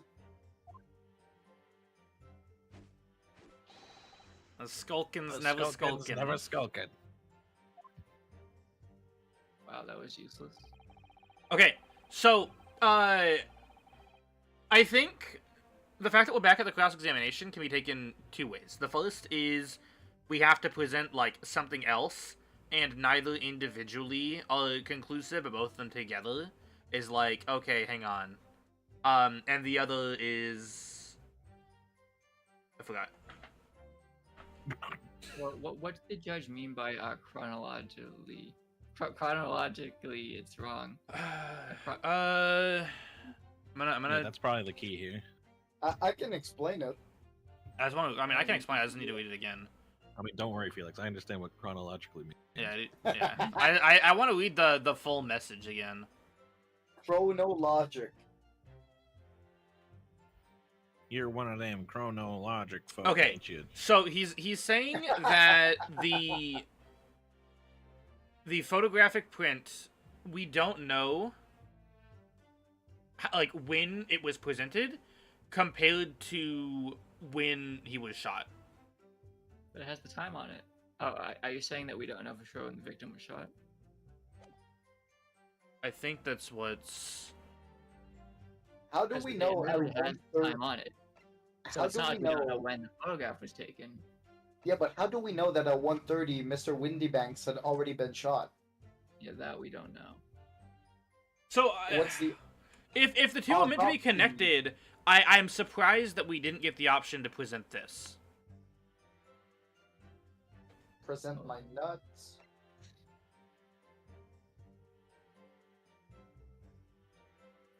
Skulkin's never skulkin'. Never skulking. Wow, that was useless. Okay, so I think the fact that we're back at the cross-examination can be taken two ways. The first is we have to present like something else, and neither individually are conclusive, but both of them together is like, okay, hang on. And the other is I forgot. What did the judge mean by chronologically? Chronologically, it's wrong. I'm gonna. Yeah, that's probably the key here. I can explain it. I can explain. I just need to read it again. I mean, don't worry, Felix. I understand what chronologically means. Yeah. I want to read the full message again. Chronologic. You're one of them chronologic folks, Okay. ain't you? So he's saying that the photographic print, we don't know like when it was presented compared to when he was shot. But it has the time on it. Oh, are you saying that we don't know for sure when the victim was shot? I think that's what's. How do Because we it know? literally at has the 1:30 time on it. So How it's do not we like we don't know know? when the photograph was taken. Yeah, but how do we know that at 1:30 Mr. Windybanks had already been shot? Yeah, that we don't know. So What's the if the two are meant to be connected, I'm surprised that we didn't get the option to present this. present my nuts?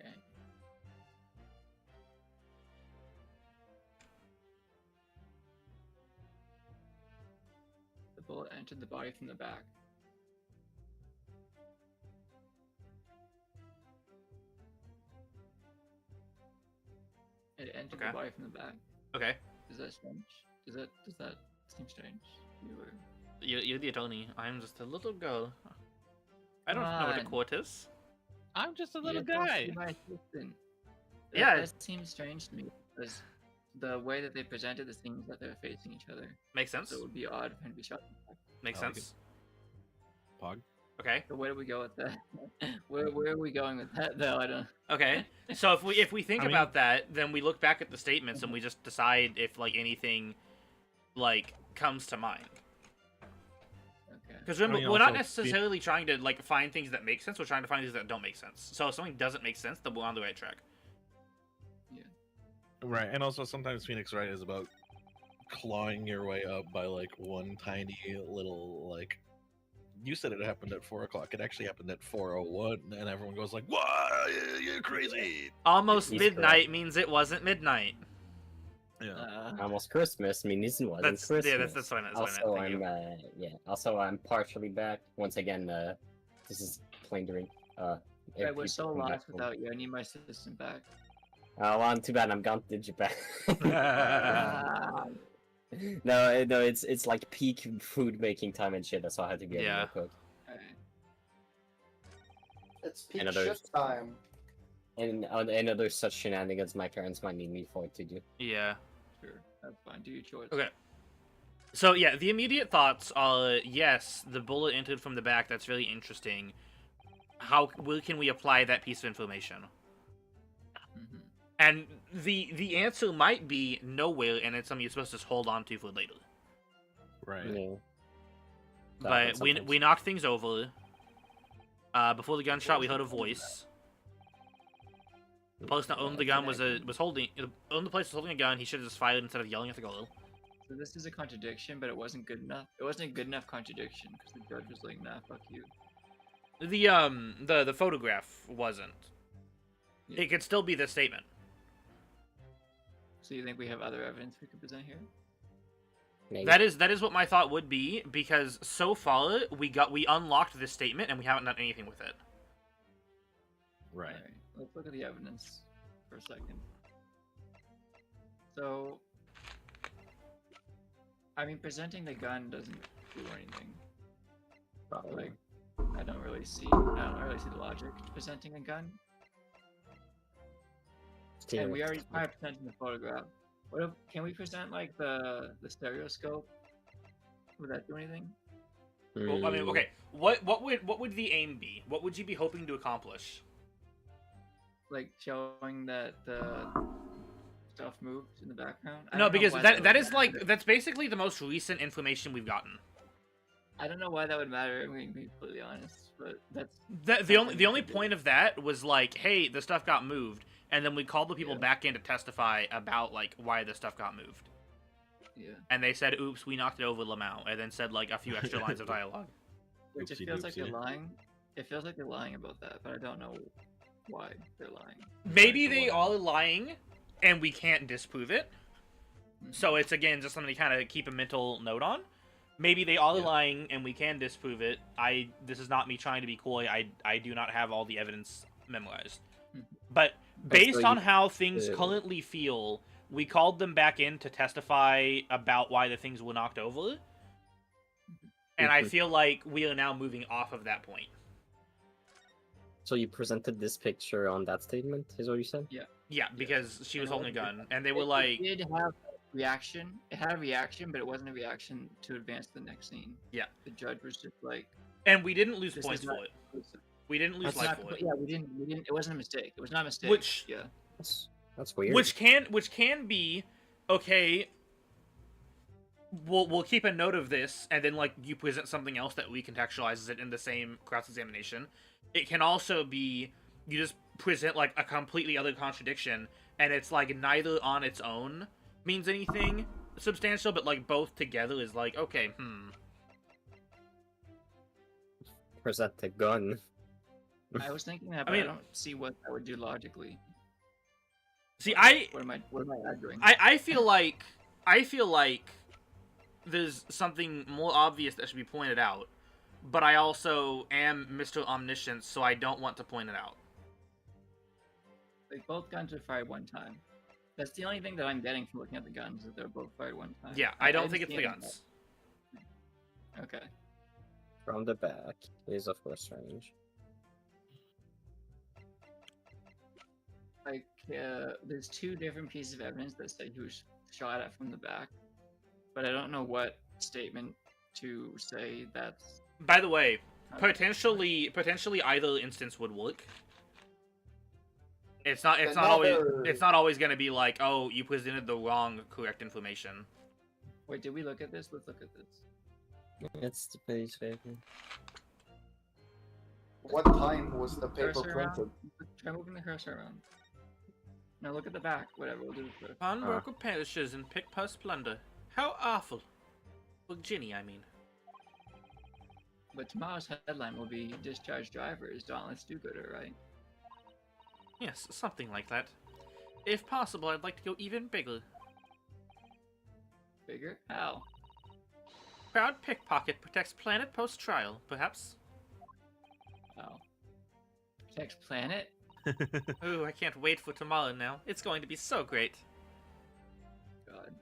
Okay. The bullet entered the body from the back. It entered Okay. the body from the back. Okay, Is that strange? Does that seem strange? You were... you're the attorney. I'm just a little girl. I don't know what a Come on. court is. I'm just a You're little supposed to guy. be my assistant. Yeah. That seems strange to me because the way that they presented the seems that they're facing each other. Makes sense. So it would be odd for him to be shot in the back. Makes I like sense. Pog. Okay. So where do we go with that? where are we going with that though? I don't. Okay. So if we think I mean- about that, then we look back at the statements and we just decide if like anything like comes to mind. Okay. Because remember, I mean, we're not also, necessarily trying to like find things that make sense. We're trying to find things that don't make sense. So if something doesn't make sense, then we're on the right track. Right, and also sometimes Phoenix Wright is about clawing your way up by like one tiny little like. You said it happened at 4 o'clock. It actually happened at 4:01, and everyone goes like, "What? You're crazy!" Almost He's midnight correct. means it wasn't midnight. Yeah. Almost Christmas means it wasn't That's Christmas. yeah. That's fine. That's fine. Also, Thank I'm you. Also, I'm partially back once again. This is plain during. Right, if we're people so come back lost from- without you. I need my assistant back. Well, too bad I'm gone to Japan. Ah, no, it's like peak food making time and shit. That's why I had to be able Yeah. to cook. alright. It's peak Another- shit time. And other such shenanigans my parents might need me for to do. Yeah. Sure, that's fine. Do your chores. Okay. So yeah, the immediate thoughts are yes, the bullet entered from the back. That's really interesting. Where can we apply that piece of information? Mm-hmm. And the answer might be nowhere, and it's something you're supposed to just hold on to for later. Right. Yeah. But we knocked things over. Before the gunshot, we heard a voice. The person that owned the gun owned the place was holding a gun. He should have just fired instead of yelling at the girl. So this is a contradiction, but it wasn't good enough. It wasn't a good enough contradiction because the judge was like, "Nah, fuck you." The photograph wasn't. Yeah. It could still be the statement. So you think we have other evidence we could present here? Maybe. That is what my thought would be, because so far we unlocked this statement and we haven't done anything with it. Right. Alright, let's look at the evidence for a second. So, I mean, presenting the gun doesn't do anything. Probably. Like, I don't really see the logic to presenting a gun. And we already kind of presented the photograph. What if, can we present like the stereoscope? Would that do anything? Well, I mean, okay. What would the aim be? What would you be hoping to accomplish? Like showing that the stuff moved in the background? I No, don't know because why that would is like matter. that's basically the most recent information we've gotten. I don't know why that would matter. I'm being completely honest, but that's The only point of that was like, hey, the stuff got moved, and then we called the people Yeah. back in to testify about like why the stuff got moved. yeah. And they said, "Oops, we knocked it over Lamau," and then said like a few extra lines of dialogue. Which it Oopsie feels like they're doopsie. lying. It feels like they're lying about that, but I don't know why they're lying. Maybe Like, they what? are lying, and we can't disprove it. So it's again just something to kind of keep a mental note on. Maybe they are Yeah. lying, and we can disprove it. This is not me trying to be coy. I do not have all the evidence memorized. Mhm. But based so on you- how things currently feel, we called them back in to testify about why the things were knocked over. And I Mhm. feel like we are now moving off of that point. So you presented this picture on that statement, is what you said? Yeah, because she was And holding a what- gun, and they were It like, did have a reaction. It had a reaction, but it wasn't a reaction to advance to the next scene. Yeah. The judge was just like, and we didn't lose This points is not- for it. We didn't lose "That's life not, for it. yeah, we didn't. It wasn't a mistake. It was not a mistake." Which- yeah, That's weird. Which can be okay. We'll keep a note of this, and then like you present something else that recontextualizes it in the same cross examination. It can also be you just present like a completely other contradiction, and it's like neither on its own means anything substantial, but like both together is like okay, Present the gun. I was thinking that, I but mean- I don't see what that would do logically. See, What am I arguing? I feel like there's something more obvious that should be pointed out, but I also am Mr. Omniscient, so I don't want to point it out. Like both guns were fired one time. That's the only thing that I'm getting from looking at the guns, that they're both fired one time. Yeah, I don't think it's the understand guns. that. Okay. From the back is of course strange. Like, there's two different pieces of evidence that say he was shot at from the back, but I don't know what statement to say that's. By the way, potentially either instance would work. It's not always going to be like, oh, you presented the wrong correct information. Wait, did we look at this? Let's look at this. It's the page paper. What time was the paper Cursor around? printed? Try moving the cursor around. Now look at the back. Whatever, we'll do it first. Pawnbroker perishes in pickpocket plunder. How awful. Virginia, I mean. But tomorrow's headline will be "Discharged drivers, dauntless do-gooder," right? Yes, something like that. If possible, I'd like to go even bigger. Bigger? How? Proud pickpocket protects planet post-trial, perhaps? How? Protects planet? Ooh, I can't wait for tomorrow now. It's going to be so great. God.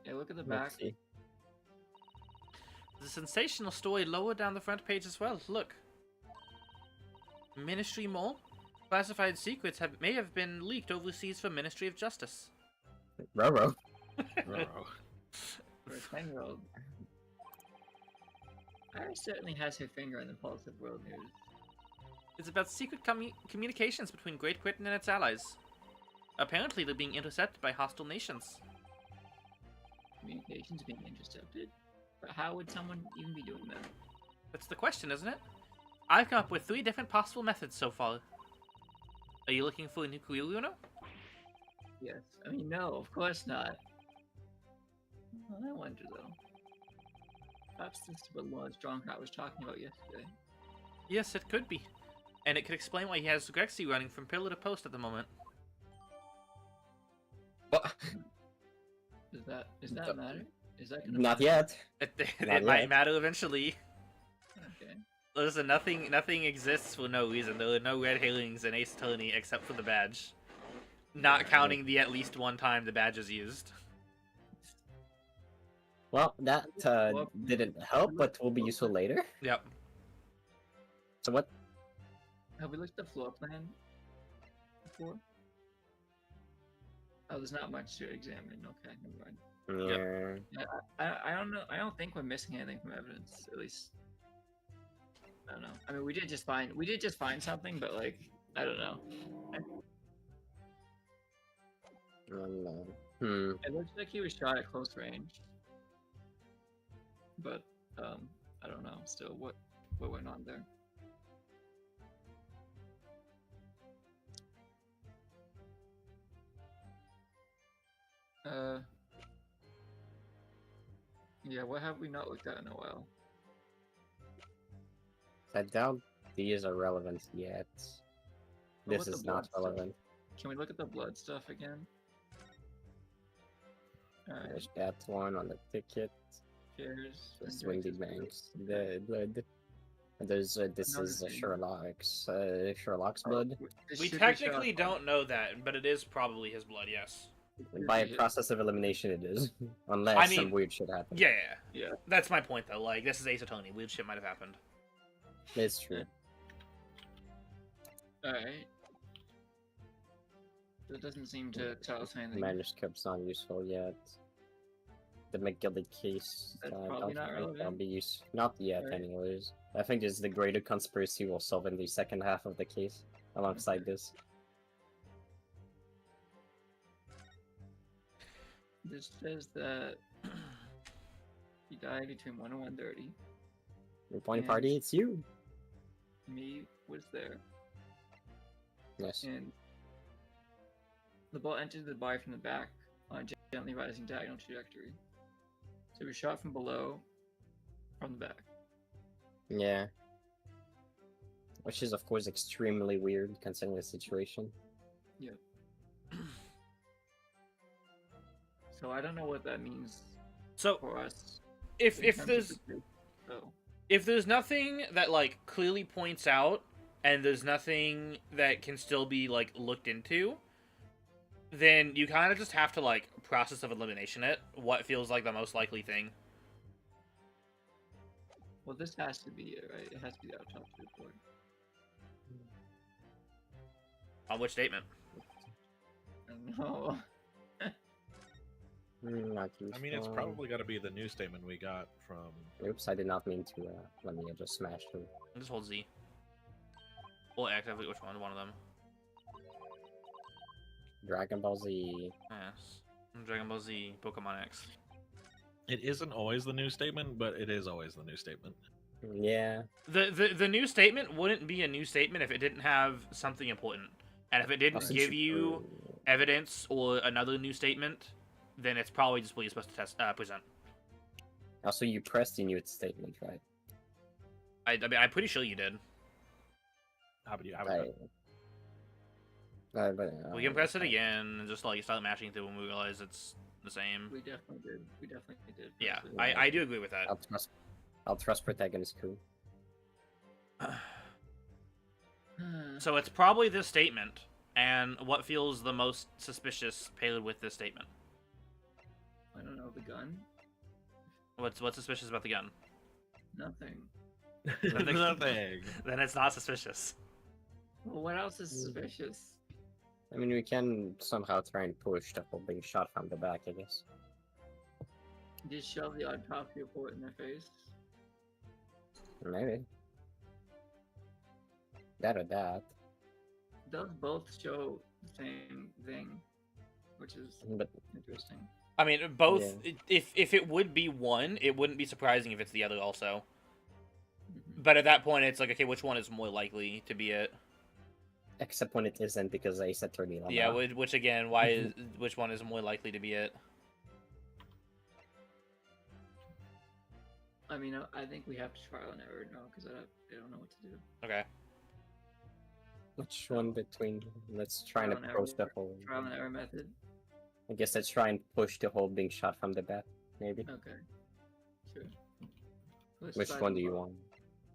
Yeah, look at the back. Let's see. There's a sensational story lower down the front page as well. Look. Ministry Mole? Classified secrets may have been leaked overseas for Ministry of Justice. Roro. For a 10-year-old. Iris certainly has her finger on the pulse of world news. It's about secret communications between Great Britain and its allies. Apparently, they're being intercepted by hostile nations. Communications being intercepted? But how would someone even be doing that? That's the question, isn't it? I've come up with 3 different possible methods so far. Are you looking for a new career, Uno? Yes. I mean, no, of course not. Well, I wonder, though. Perhaps this is what Lord Strongheart was talking about yesterday. Yes, it could be. And it could explain why he has Grexy running from pillar to post at the moment. What? Does that No. matter? Is that gonna Not matter? yet. It Not might yet. matter eventually. Okay. Listen, nothing exists for no reason. There are no red herrings in Ace Attorney except for the badge. Not counting the at least one time the badge is used. Well, that didn't help, but will be useful later. Yep. So what? Have we looked at the floor plan before? Oh, there's not much to examine. Okay, never mind. Yeah. I don't know. I don't think we're missing anything from evidence. At least, I don't know. I mean, we did just find something, but like, I don't know. It looks like he was shot at close range, but I don't know. Still, what went on there? Yeah, what have we not looked at in a while? I doubt these are relevant yet. What This about is the not blood stuff? relevant. Can we look at the blood stuff again? Alright, There's that one on the ticket. cheers. This Windy Banks. The blood. And there's this Another is thing. Sherlock's blood. We technically don't know that, but it is probably his blood, yes. By a process of elimination, it is. Unless I mean, some weird shit happens. Yeah. Yeah. That's my point, though. Like, this is Ace Attorney. Weird shit might have happened. It's true. Alright. That doesn't seem to tell us anything. Manuscript's not useful yet. The McGilly case, That's I probably don't not think that'll relevant. be used. Not yet, Right. anyways. I think it's the greater conspiracy will solve in the second half of the case, alongside this. This says that he died between 1 and 1:30. Reporting And- party, it's you! Me was there, Yes. and the ball entered the body from the back on a gently rising diagonal trajectory. So he was shot from below, from the back. Yeah. Which is, of course, extremely weird, considering the situation. So I don't know what that means So, for us. if in if terms of there's the case. So, if there's nothing that like clearly points out, and there's nothing that can still be like looked into, then you kind of just have to like process of elimination it. What feels like the most likely thing? well, this has to be it, right? It has to be the autopsy report. On which statement? No. Not I mean, it's useful. probably got to be the new statement we got from. Oops, I did not mean to, let me just smash through. Just hold Z. Or X, I forget which one of them. Dragon Ball Z. Yes. Dragon Ball Z, Pokemon X. It isn't always the new statement, but it is always the new statement. Yeah. The new statement wouldn't be a new statement if it didn't have something important. And if it didn't Also, give you evidence or another new statement, then it's probably just what you're supposed to present. Also, you pressed the new statement, right? I mean, I'm pretty sure you did. How about you? We can press it again and just like start mashing through when we realize it's the same. We definitely did. We definitely did. Yeah, press it. I do agree with that. I'll trust protagonist crew. So it's probably this statement, and what feels the most suspicious paired with this statement. I don't know, the gun? What's suspicious about the gun? Nothing. Nothing. Then it's not suspicious. Well, what else is suspicious? I mean, we can somehow try and push the whole being shot from the back, I guess. Just shove the autopsy report in their face? Maybe. That or that. Those both show the same thing, which is But interesting. I mean, both. Yeah. If it would be one, it wouldn't be surprising if it's the other also. Mhm. But at that point, it's like, okay, which one is more likely to be it? except when it isn't, because I said 30 Yeah, which again, why is which one is more likely to be it? I mean, I think we have to trial and error now because I don't know what to do. Okay. Which one between? Let's try and Trial and approach the error. whole. Trial and error method. I guess let's try and push the whole being shot from the back, maybe. Okay. Sure. Let's Which try one the do you vote. want?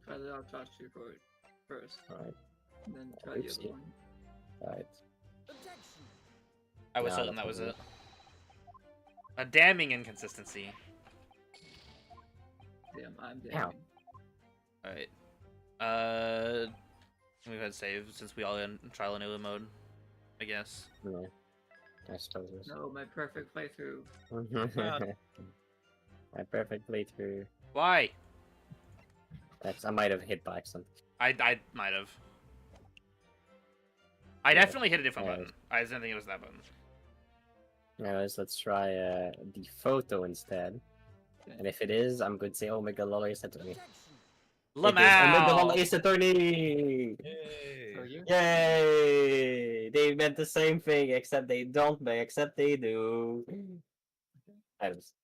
Try the autopsy report first, Alright, and then try the Oopsie. other one. alright. I was No, certain that that's was not it. A damning inconsistency. Damn, I'm Ow. damn. Alright. We've had save since we all in trial and error mode, I guess. Yeah, I suppose it No, my perfect playthrough. was. My perfect playthrough. Why? I might have hit by accident. I might have. I Yeah. definitely hit a different Yeah. button. I didn't think it was that button. Anyways, let's try the photo instead. And if it is, I'm going to say Omega Lol Ace Attorney. It is Omega Lol Lamau! Ace Attorney! So Yay! you? Yay! They meant the same thing, except they don't, but except they do. Items.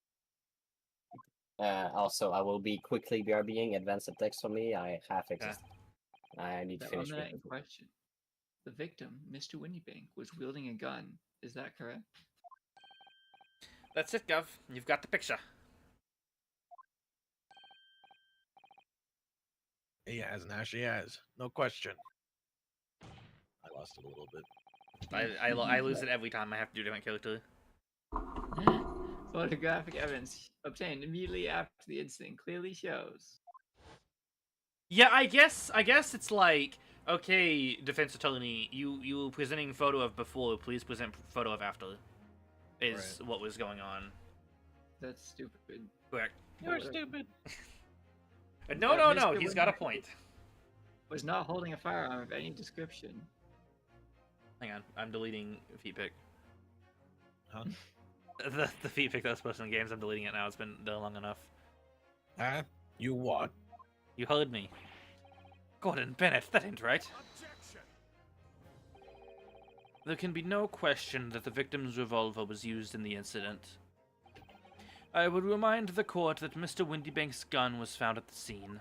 Also, I will be quickly BRBing advanced text for me. I half exist. I need to That on finish the night in it. question, the victim, Mr. Windybank, was wielding a gun. Is that correct? That's it, Gov. You've got the picture. He has, Nash, he has. No question. I lost it a little bit. I lose it every time I have to do a different character. Photographic evidence obtained immediately after the incident clearly shows. Yeah, I guess it's like, okay, defense attorney, you were presenting photo of before, please present photo of after. Is Right. what was going on. That's stupid. Correct. You're Whatever. stupid. No, But no, Mr. he's got a Windybank point. Was not holding a firearm of any description. Hang on, I'm deleting feet pic. Huh? The feet pic that was posted in games, I'm deleting it now. It's been there long enough. Huh? You what? You heard me. Gordon Bennett, that ain't right. There can be no question that the victim's revolver was used in the incident. I would remind the court that Mr. Windybank's gun was found at the scene.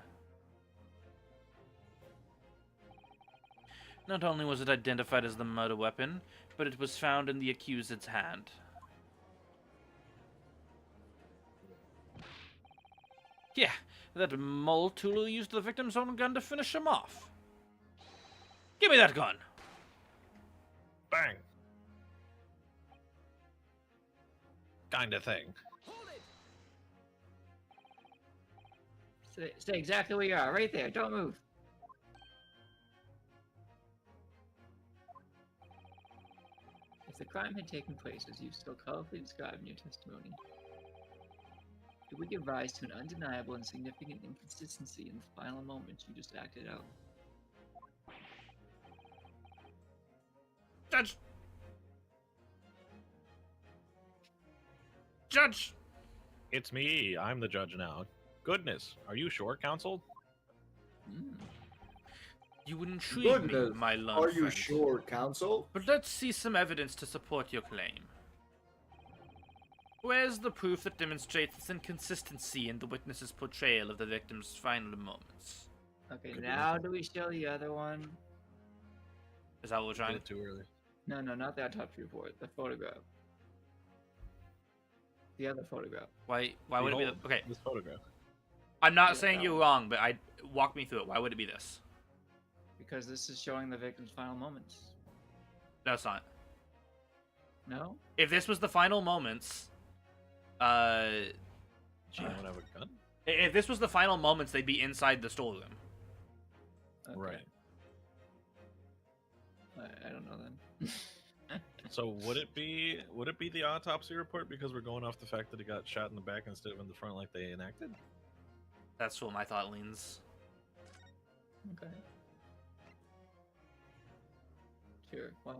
Not only was it identified as the murder weapon, but it was found in the accused's hand. Yeah, that mole Tulu used the victim's own gun to finish him off. Give me that gun! Bang! Kinda thing. Stay exactly where you are, right there. Don't move. If the crime had taken place as you so colorfully described in your testimony, it would give rise to an undeniable and significant inconsistency in the final moments you just acted out. Judge! Judge! It's me. I'm the judge now. Goodness. Are you sure, counsel? Hmm. You intrigue me, Goodness, my learned are you friend. sure, counsel? But let's see some evidence to support your claim. Where's the proof that demonstrates this inconsistency in the witness's portrayal of the victim's final moments? Okay, Could be now nothing. do we show the other one? Is that what we're Did trying? it too early. No, not the autopsy report. The photograph. The other photograph. Why would it be the... Okay, This photograph. I'm not Yeah, saying that you're one. wrong, but walk me through it. Why would it be this? Because this is showing the victim's final moments. No, it's not. No? If this was the final moments, Gee, I don't have a gun? if this was the final moments, they'd be inside the storeroom. Okay. Right. I don't know then. So would it be the autopsy report because we're going off the fact that he got shot in the back instead of in the front like they enacted? That's what my thought leans. Okay. Sure. Why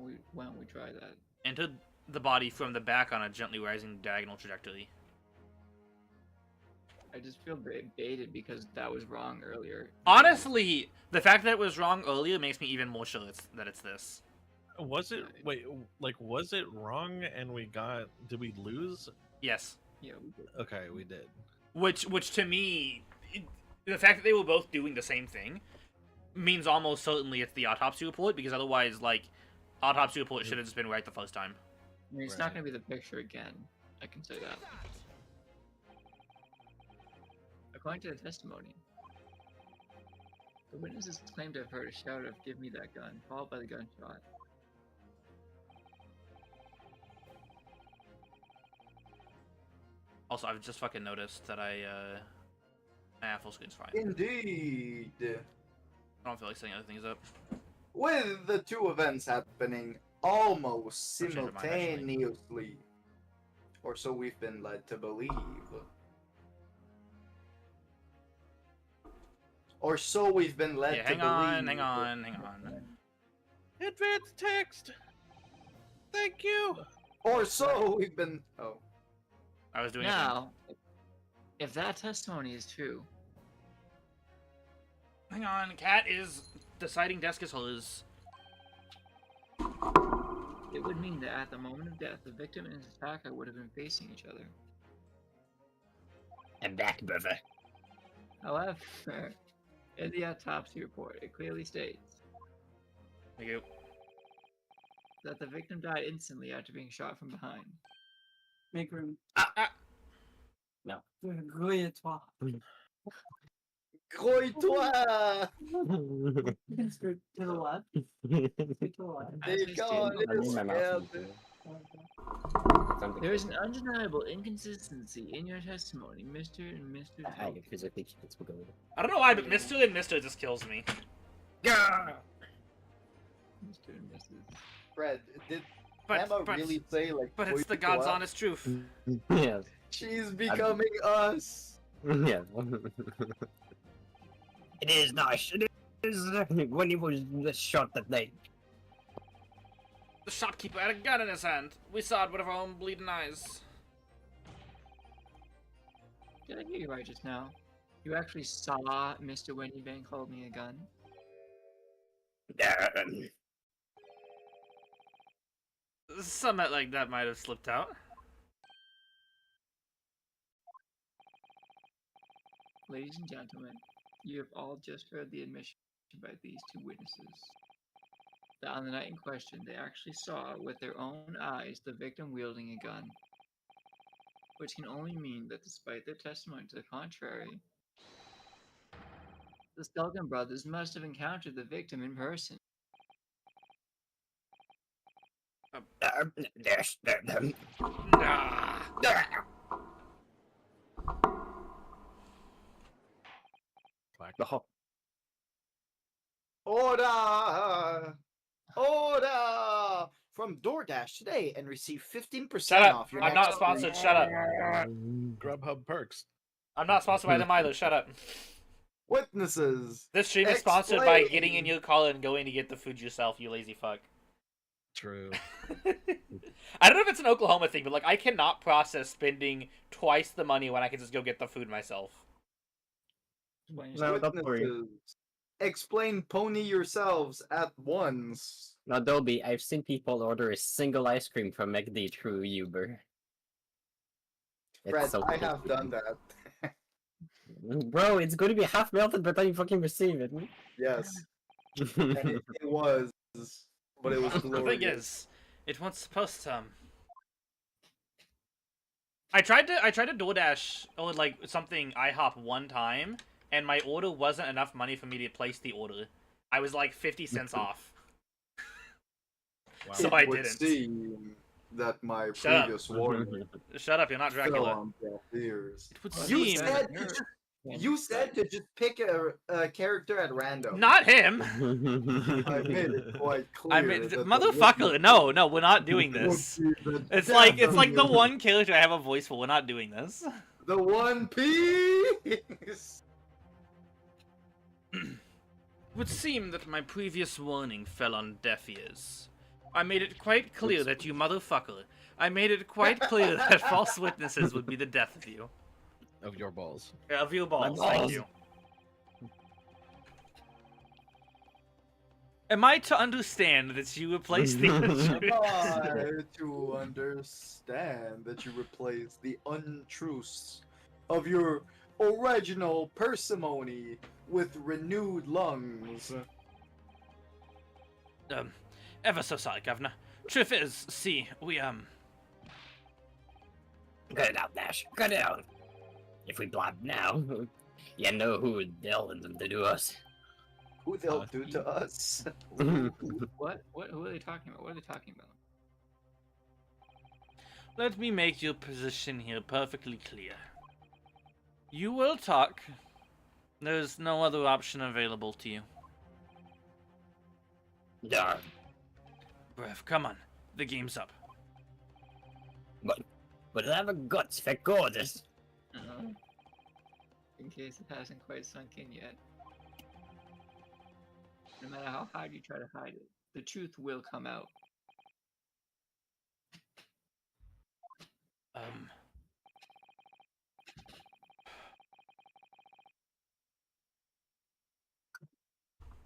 don't we try that? Enter the body from the back on a gently rising diagonal trajectory. I just feel baited because that was wrong earlier. Honestly, the fact that it was wrong earlier makes me even more sure that it's this. Was it was it wrong and did we lose? Yes. Yeah, we did. Okay, we did. Which to me, the fact that they were both doing the same thing means almost certainly it's the autopsy report, because otherwise, like, autopsy report should have just been right the first time. I mean, it's not going to be the picture again. I can say that. According to the testimony, the witnesses claim to have heard a shout of "Give me that gun," followed by the gunshot. Also, I've just fucking noticed that full screen's fine. Indeed. I don't feel like setting other things up. With the two events happening almost I've changed my mind, actually. simultaneously, or so we've been led to believe. Or so we've been led Yeah, to hang believe. on. Advanced text. Thank you. Or so we've been. Oh. I was doing it. Now, if that testimony is true, Hang on, Cat is deciding desk is hers. it would mean that at the moment of death, the victim and his attacker would have been facing each other. I'm back, brother. However, in the autopsy report, it clearly states Thank you. that the victim died instantly after being shot from behind. Make room. No. Grouille-toi. Grouille-toi! Scoot to the left. Scoot to the left. As we stated, I'm in my mouth. there is an undeniable inconsistency in your testimony, Mr. and Mr. I Token. physically can't go. I don't know why, but Mr. and Mr. just kills me. Yeah. Mr. and Mrs. Fred, did But, Emma but, really say like? but it's the grouille-toi? God's honest truth. Yes. She's becoming us. Yeah. It is nice. It is when he was shot that night. The shopkeeper had a gun in his hand. We saw it with our own bleeding eyes. Did I hear you right just now? You actually saw Mr. Wendy Bank holding a gun? Something like that might have slipped out. Ladies and gentlemen, you have all just heard the admission by these two witnesses that on the night in question they actually saw with their own eyes the victim wielding a gun. Which can only mean that despite their testimony to the contrary, the Skelton brothers must have encountered the victim in person. Nah. Order! Order! From DoorDash today and receive 15% Shut up. off your I'm next not sponsored. Shut up. Grubhub perks. I'm not sponsored by them either. Shut up. Witnesses. This stream is sponsored by Explain. getting in your car and going to get the food yourself, you lazy fuck. True. I don't know if it's an Oklahoma thing, but like I cannot process spending twice the money when I can just go get the food myself. No, don't worry. Witnesses. Explain pony yourselves at once. Now, Dobby, I've seen people order a single ice cream from McD through Uber. It's Fred, so I have tasty. done that. Bro, it's going to be half melted by the time you fucking receive it. Yes. And it was, but it was The thing glorious. is, it was supposed to. I tried to DoorDash or like something IHOP one time, and my order wasn't enough money for me to place the order. I was like 50 cents off. Wow. So It I would didn't. seem that my Shut up. previous warning Shut up, you're not fell Dracula. on deaf ears. It would You seem said to just, you said to just pick a character at random. not him. I made it quite clear. I mean, that the motherfucker, no, we're not doing would this. be the It's like the death of one character I have a voice for. We're not doing this. the One Piece. It would seem that my previous warning fell on deaf ears. I made it quite clear that you motherfucker. I made it quite clear that false witnesses would be the death of you. Of your balls. Of your balls, My thank balls. you. Am I to understand that you replaced the untruth? Try to understand that you replace the untruths of your original parsimony with renewed lungs. Ever so sorry, Governor. Truth is, see, we, Cut it out, Nash. Cut it out. If we blob now, you know who they'll do us. Who they'll do to us. What? Who are they talking about? What are they talking about? Let me make your position here perfectly clear. You will talk. There's no other option available to you. Yeah, Brev, come on. The game's up. but I have a guts for gorgeous. In case it hasn't quite sunk in yet. No matter how hard you try to hide it, the truth will come out.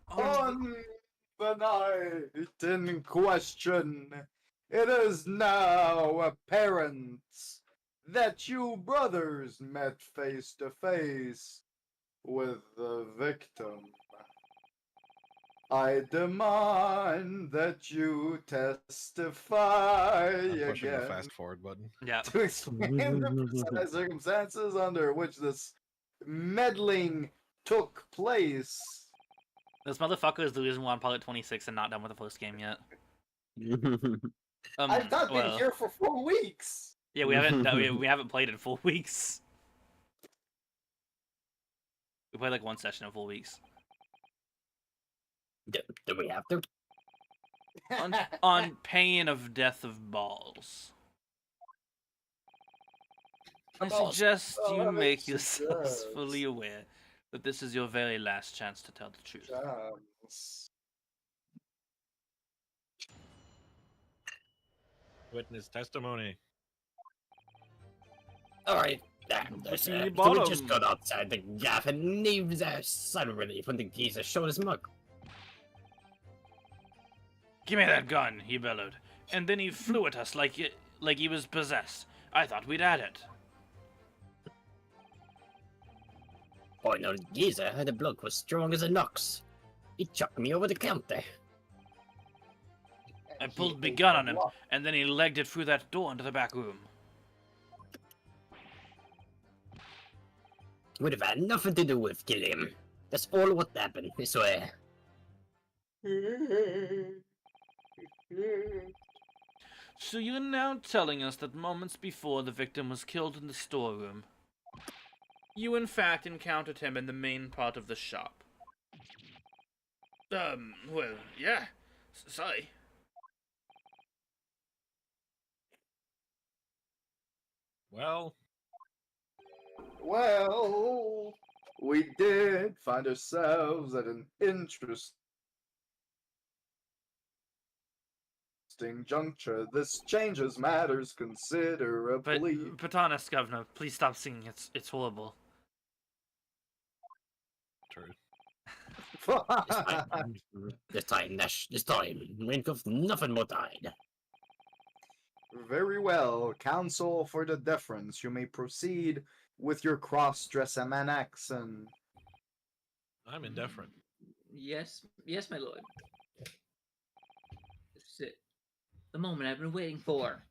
On the night in question, it is now apparent that you brothers met face to face with the victim. I demand that you testify I'm pushing the again fast forward button. Yeah. to explain the precise circumstances under which this meddling took place. This motherfucker is the reason why I'm Pilot 26 and not done with the first game yet. I've not been well, here for 4 weeks. Yeah, we haven't played in 4 weeks. We played like one session in 4 weeks. Do we have to? On pain of death of balls. I suggest you make yourselves fully aware that this is your very last chance to tell the truth. Witness testimony. Alright, Bikini we Bottom. just got outside the gaff and leave the sign of relief when the geezer showed his mug. Give me that gun, he bellowed. And then he flew at us like he was possessed. I thought we'd had it. Boy, no, the geezer, the bloke was strong as an ox. He chucked me over the counter. I pulled my gun on him, and then he legged it through that door into the back room. Would have had nothing to do with killing him. That's all what happened, I swear. So you're now telling us that moments before the victim was killed in the storeroom, you in fact encountered him in the main part of the shop? Well, yeah. Sorry. Well, we did find ourselves at an interesting juncture. This changes matters considerably. But honest, Governor, please stop singing. It's horrible. True. This time, Nash, this time, Raincoft, nothing more died. Very well, counsel for the deference. You may proceed with your cross-dress-a-man-action. I'm indifferent. Yes, my lord. This is it. The moment I've been waiting for.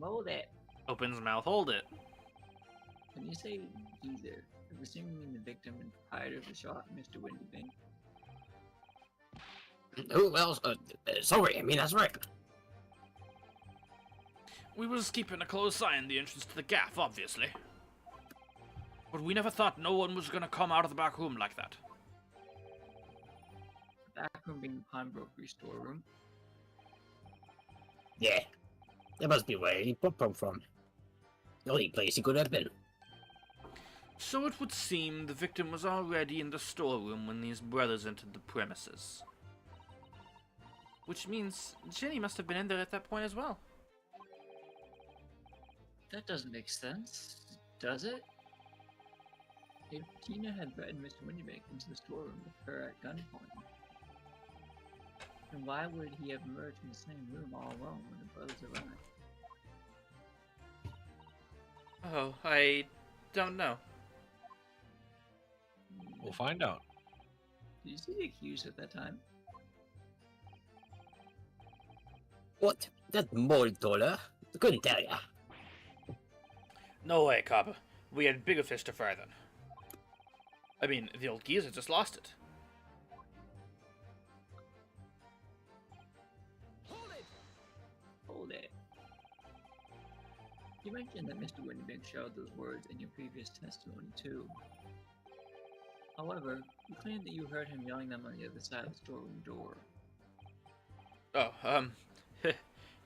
Hold it. Opens mouth, hold it. When you say geezer, I'm assuming you mean the victim and proprietor of the shop, Mr. Windybank. Oh, well, sorry, I mean, that's right. We was keeping a close eye on the entrance to the gaff, obviously. But we never thought no one was gonna come out of the back room like that. The back room being the pawnbrokery storeroom. Yeah, that must be where he popped up from. The only place he could have been. So it would seem the victim was already in the storeroom when these brothers entered the premises. Which means Jenny must have been in there at that point as well. That doesn't make sense, does it? If Tina had threatened Mr. Windybank into the storeroom with her at gunpoint, then why would he have emerged from the same room all alone when the brothers arrived? Oh, I don't know. We'll find out. Did you see the accused at that time? What? That mold taller? I couldn't tell ya. No way, copper. We had bigger fish to fry then. I mean, the old geezer just lost it. Hold it. You mentioned that Mr. Windybank shouted those words in your previous testimony, too. However, you claimed that you heard him yelling them on the other side of the storeroom door. Oh,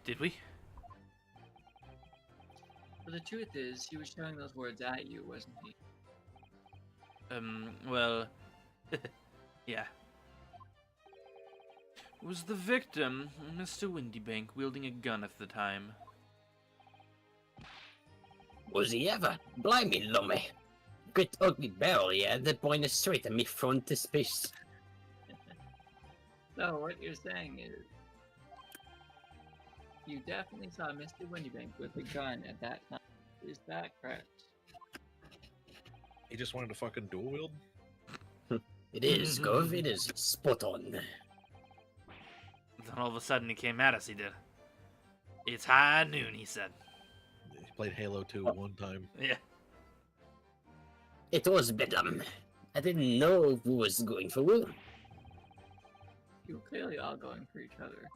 did we? But the truth is, he was shouting those words at you, wasn't he? Well, yeah. Was the victim Mr. Windybank wielding a gun at the time? Was he ever? Blimey, lummy. Great ugly barrel he had that pointed straight at me frontispiece. So, what you're saying is, you definitely saw Mr. Windybank with a gun at that time. Is that correct? He just wanted to fucking dual wield? It is, Gov, it is spot on. Then all of a sudden he came at us, he did. It's high noon, he said. He played Halo 2 one time. Yeah. It was bedlam. I didn't know who was going for who. You were clearly all going for each other.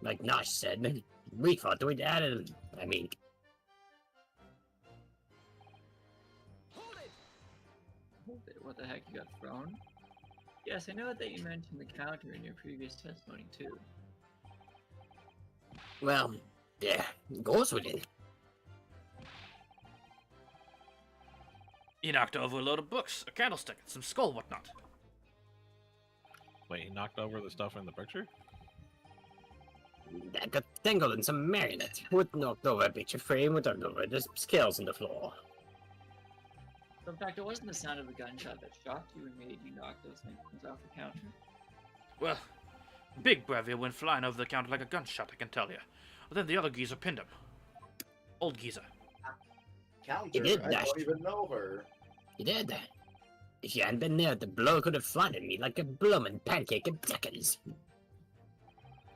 Like Nosh said, we thought we'd added. I mean, Hold it, what the heck, you got thrown? Yes, I know that you mentioned the counter in your previous testimony, too. well, yeah, goes with it. He knocked over a load of books, a candlestick, some skull, whatnot. Wait, he knocked over the stuff in the picture? That got tangled in some marionette. Would knocked over a picture frame with over the scales on the floor. So in fact, it wasn't the sound of the gunshot that shocked you and made you knock those things off the counter. Well, Big Brevia went flying over the counter like a gunshot, I can tell you. Then the other geezer pinned him. Old geezer. Counter, did, I Dash. don't even know her. He did. If you hadn't been there, the blow could have flattened me like a bloomin' pancake in seconds.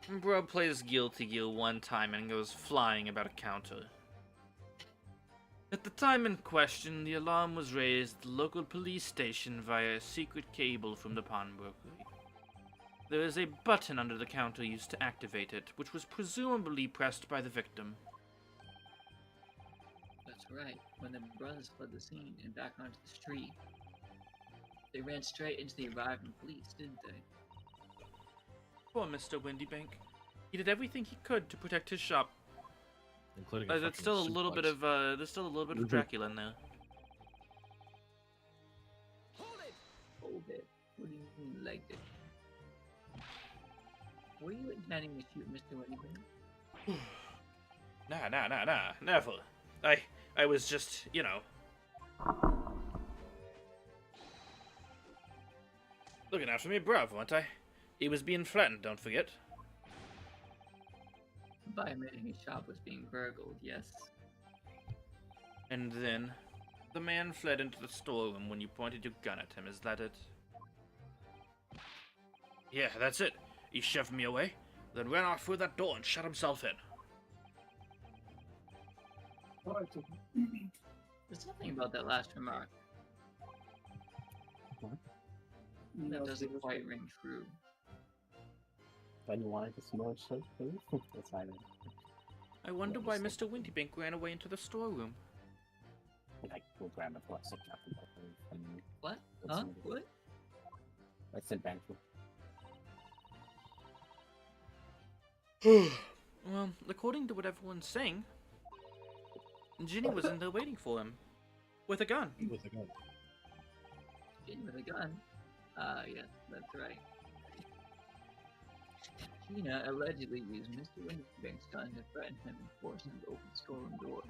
Bro plays Guilty Gear one time and goes flying about a counter. At the time in question, the alarm was raised at the local police station via a secret cable from the pawnbroker. There is a button under the counter used to activate it, which was presumably pressed by the victim. That's right. When the brothers fled the scene and back onto the street, they ran straight into the arriving police, didn't they? Poor Mr. Windybank. He did everything he could to protect his shop. Including There's fucking still a little bit suplex. of there's still a little bit of Dracula in there. Hold it. What do you mean, like it? Were you intending to shoot Mr. Windybank? Nah, never. I was just, you know, looking out for me, bruv, weren't I? He was being flattened, don't forget. By admitting his shop was being burgled, yes. And then, the man fled into the storeroom when you pointed your gun at him, is that it? Yeah, that's it. He shoved me away, then ran off through that door and shut himself in. There's something about that last remark that doesn't quite ring true. When you wanted to smoke shit, please? That's fine. I wonder why Mr. Windybank ran away into the storeroom. Like, we'll grab it for a second. What? Huh? What? Let's sit back. Well, according to what everyone's saying, Ginny was in there waiting for him. With a gun. With a gun. Ginny with a gun? Yes, that's right. Gina allegedly used Mr. Windybank's gun to threaten him and force him to open the storeroom door.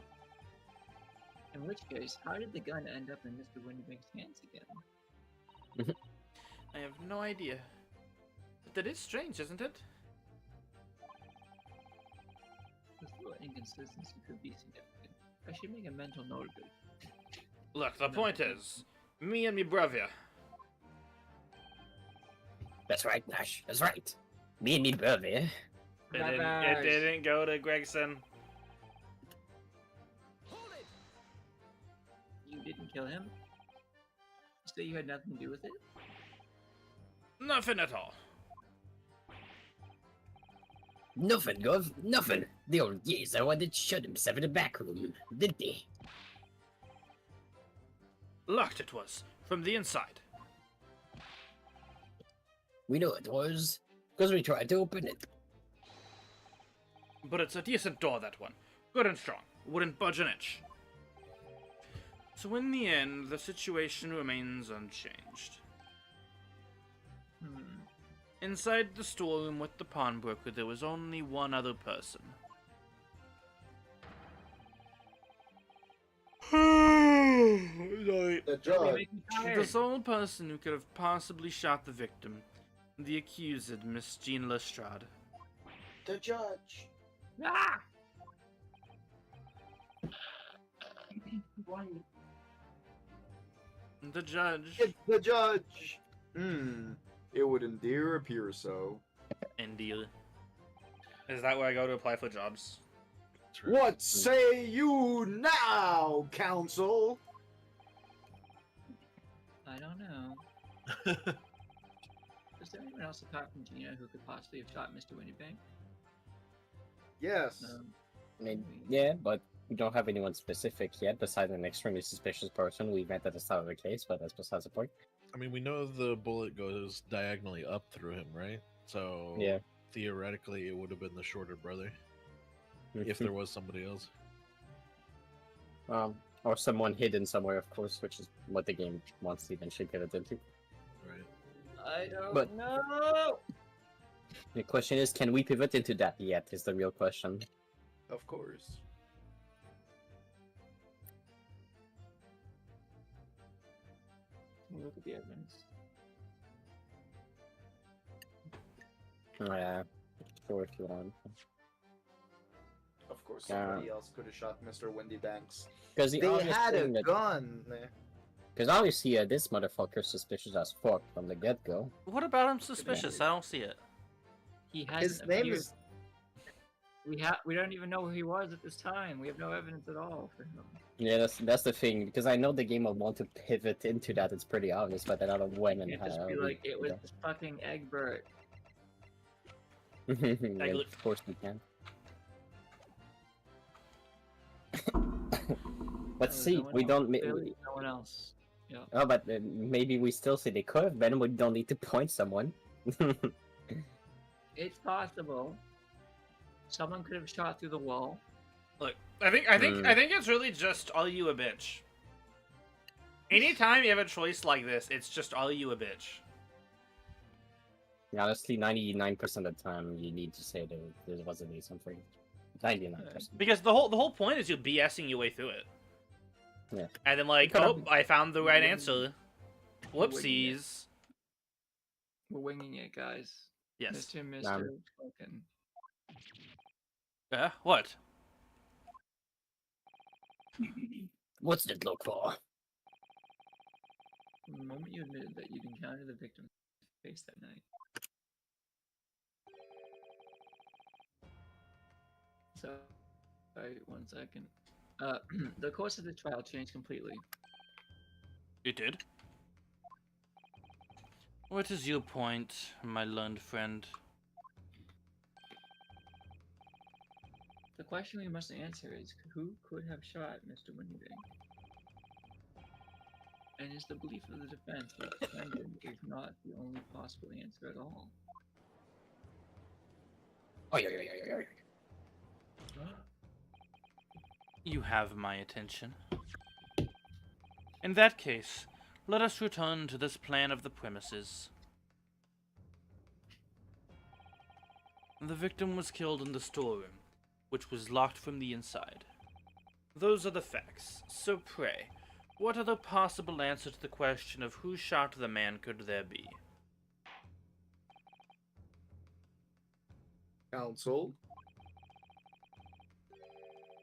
In which case, how did the gun end up in Mr. Windybank's hands again? I have no idea. But that is strange, isn't it? This little inconsistency could be significant. I should make a mental note of it. Look, the point is, me and me brother. That's right, Nash. That's right. Me and me brother. It didn't go to Gregson. You didn't kill him? say you had nothing to do with it? Nothing at all. Nothing, Gov. Nothing. The old geezer wanted to shut himself in the back room, didn't he? Locked it was, from the inside. We know it was, because we tried to open it. But it's a decent door, that one. Good and strong. Wouldn't budge an inch. So in the end, the situation remains unchanged. Inside the storeroom with the pawnbroker, there was only one other person. The judge. The sole person who could have possibly shot the victim. The accused, Miss Jean Lestrade. The judge. Ah! The judge. It's the judge. It would indeed appear so. Indeed. Is that where I go to apply for jobs? What say you now, counsel? I don't know. Is there anyone else apart from Gina who could possibly have shot Mr. Windybank? Yes. I mean, yeah, but we don't have anyone specific yet besides an extremely suspicious person we met at the start of the case, but that's besides the point. I mean, we know the bullet goes diagonally up through him, right? So Yeah. theoretically, it would have been the shorter brother if there was somebody else. Or someone hidden somewhere, of course, which is what the game wants to eventually pivot into. Right. I don't But- know. The question is, can we pivot into that yet? Is the real question. Of course. Look at the evidence. Yeah, sure if you want. Of course, Yeah. somebody else could have shot Mr. Windybanks. Because the They obvious had a thing that, gun. because obviously this motherfucker's suspicious as fuck from the get-go. What about him suspicious? I don't see it. He has His name is. We don't even know who he was at this time. We have no evidence at all for him. Yeah, that's the thing. Because I know the game will want to pivot into that. It's pretty obvious, but I don't know when and You how. just be like, it was this fucking Egbert. Yeah, of course we can. But There's see, no one we else. don't. Clearly no one else. Oh, but maybe we still say they could have been. We don't need to point someone. It's possible. Someone could have shot through the wall. Look, I think it's really just are you a bitch. Anytime you have a choice like this, it's just are you a bitch. Honestly, 99% of the time, you need to say there wasn't a something. 99%. Because the whole point is you BSing your way through it. Yeah. And then like, Could have oh, I found the right answer. Whoopsies. We're winging it, guys. Yes. Mr. Fucking. What? What's it look for? From the moment you admitted that you'd encountered the victim's face that night. So, alright, 1 second. The course of the trial changed completely. It did. What is your point, my learned friend? The question we must answer is, who could have shot Mr. Windybank? And is the belief of the defense that the defendant is not the only possible answer at all? Oh, yeah. You have my attention. In that case, let us return to this plan of the premises. The victim was killed in the storeroom, which was locked from the inside. Those are the facts. So pray, what other possible answer to the question of who shot the man could there be? Counsel.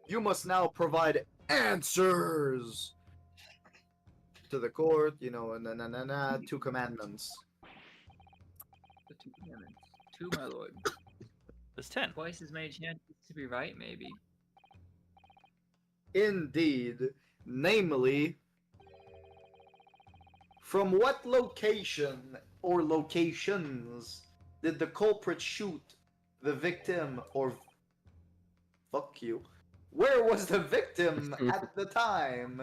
You must now provide answers to the court, you know, and 2 commandments. The 2 commandments. 2, my lord. There's 10. Twice as many chances to be right, maybe. Indeed, namely, From what location or locations did the culprit shoot the victim or... Fuck you. Where was the victim at the time?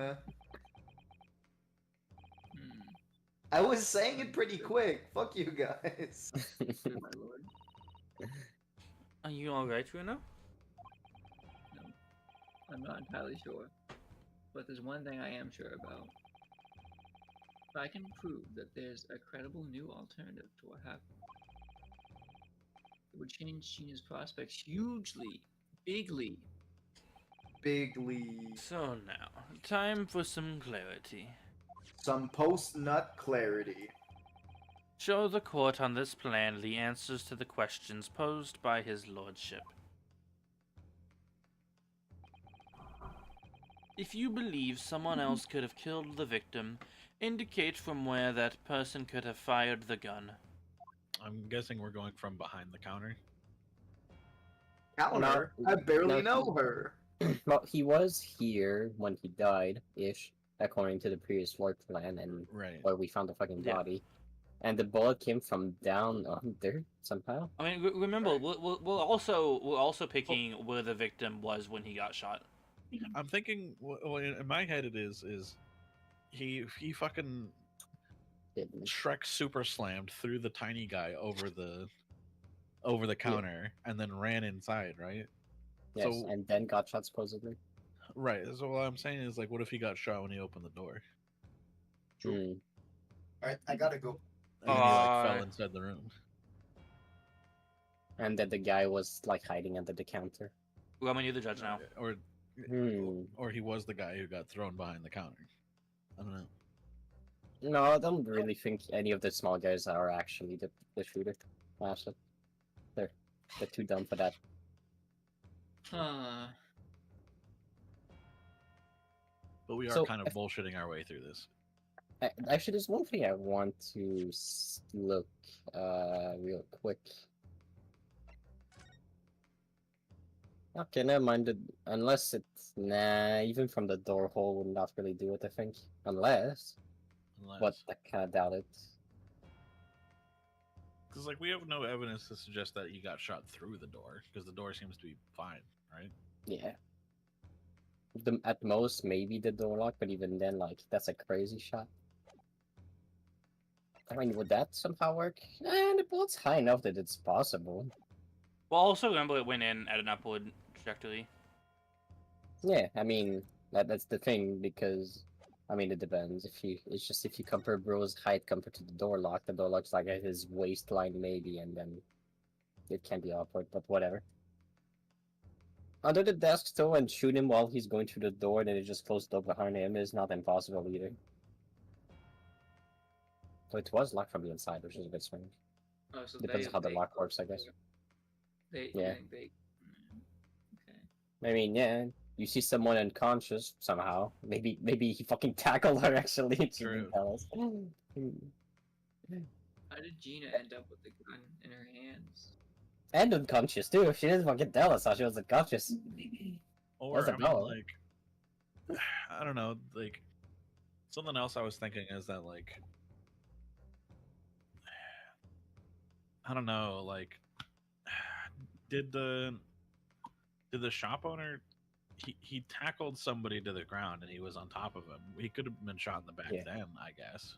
I was saying it pretty quick. Fuck you guys. Good, my lord. Are you alright, Bruno? No, I'm not entirely sure. But there's one thing I am sure about. If I can prove that there's a credible new alternative to what happened, it would change Gina's prospects hugely, bigly. Bigly. So now, time for some clarity. Some post-nut clarity. Show the court on this plan the answers to the questions posed by his lordship. If you believe someone else could have killed the victim, indicate from where that person could have fired the gun. I'm guessing we're going from behind the counter. Counter? I barely know her. Well, he was here when he died, ish, according to the previous floor plan, and Right. where we found the fucking Yeah. body. And the bullet came from down under somehow. I mean, remember, we're also picking where the victim was when he got shot. I'm thinking, well, in my head it is he fucking Didn't. Shrek super slammed through the tiny guy over the counter and then ran inside, right? Yes, So- and then got shot supposedly. Right. So what I'm saying is, like, what if he got shot when he opened the door? Hmm. Alright, I gotta go. And then he like Uh, fell inside the room. And then the guy was like hiding under the counter. Roman, you're the judge now. Or he was the guy who got thrown behind the counter. I don't know. No, I don't really think any of the small guys are actually the shooter. Honestly, they're too dumb for that. But we are So, kind of bullshitting our way through this. Actually, there's one thing I want to look real quick. Okay, never mind. Unless it's even from the door hole would not really do it. I think unless, but I kind of doubt it. Because like we have no evidence to suggest that he got shot through the door, because the door seems to be fine, right? Yeah. At most, maybe the door lock, but even then, like that's a crazy shot. I mean, would that somehow work? The bullet's high enough that it's possible. Well, also remember it went in at an upward trajectory. Yeah, I mean that's the thing because I mean it depends. It's just if you compare bro's height compared to the door lock's like at his waistline maybe, and then it can be awkward, but whatever. Under the desk though, and shoot him while he's going through the door, and then it just closed up behind him is not impossible either. So it was locked from the inside, which is a bit strange. Oh, so Depends how the lock works, I guess. Yeah. Okay. I mean, yeah, you see someone unconscious somehow. Maybe he fucking tackled her actually. She True. didn't tell us. How did Gina end up with the gun in her hands? And unconscious too. She didn't fucking tell us how she was unconscious. Or That's a I mean, bell. like, I don't know, like something else I was thinking is that like, I don't know, like, did the shop owner he tackled somebody to the ground and he was on top of him. He could have been shot in the back Yeah. then, I guess.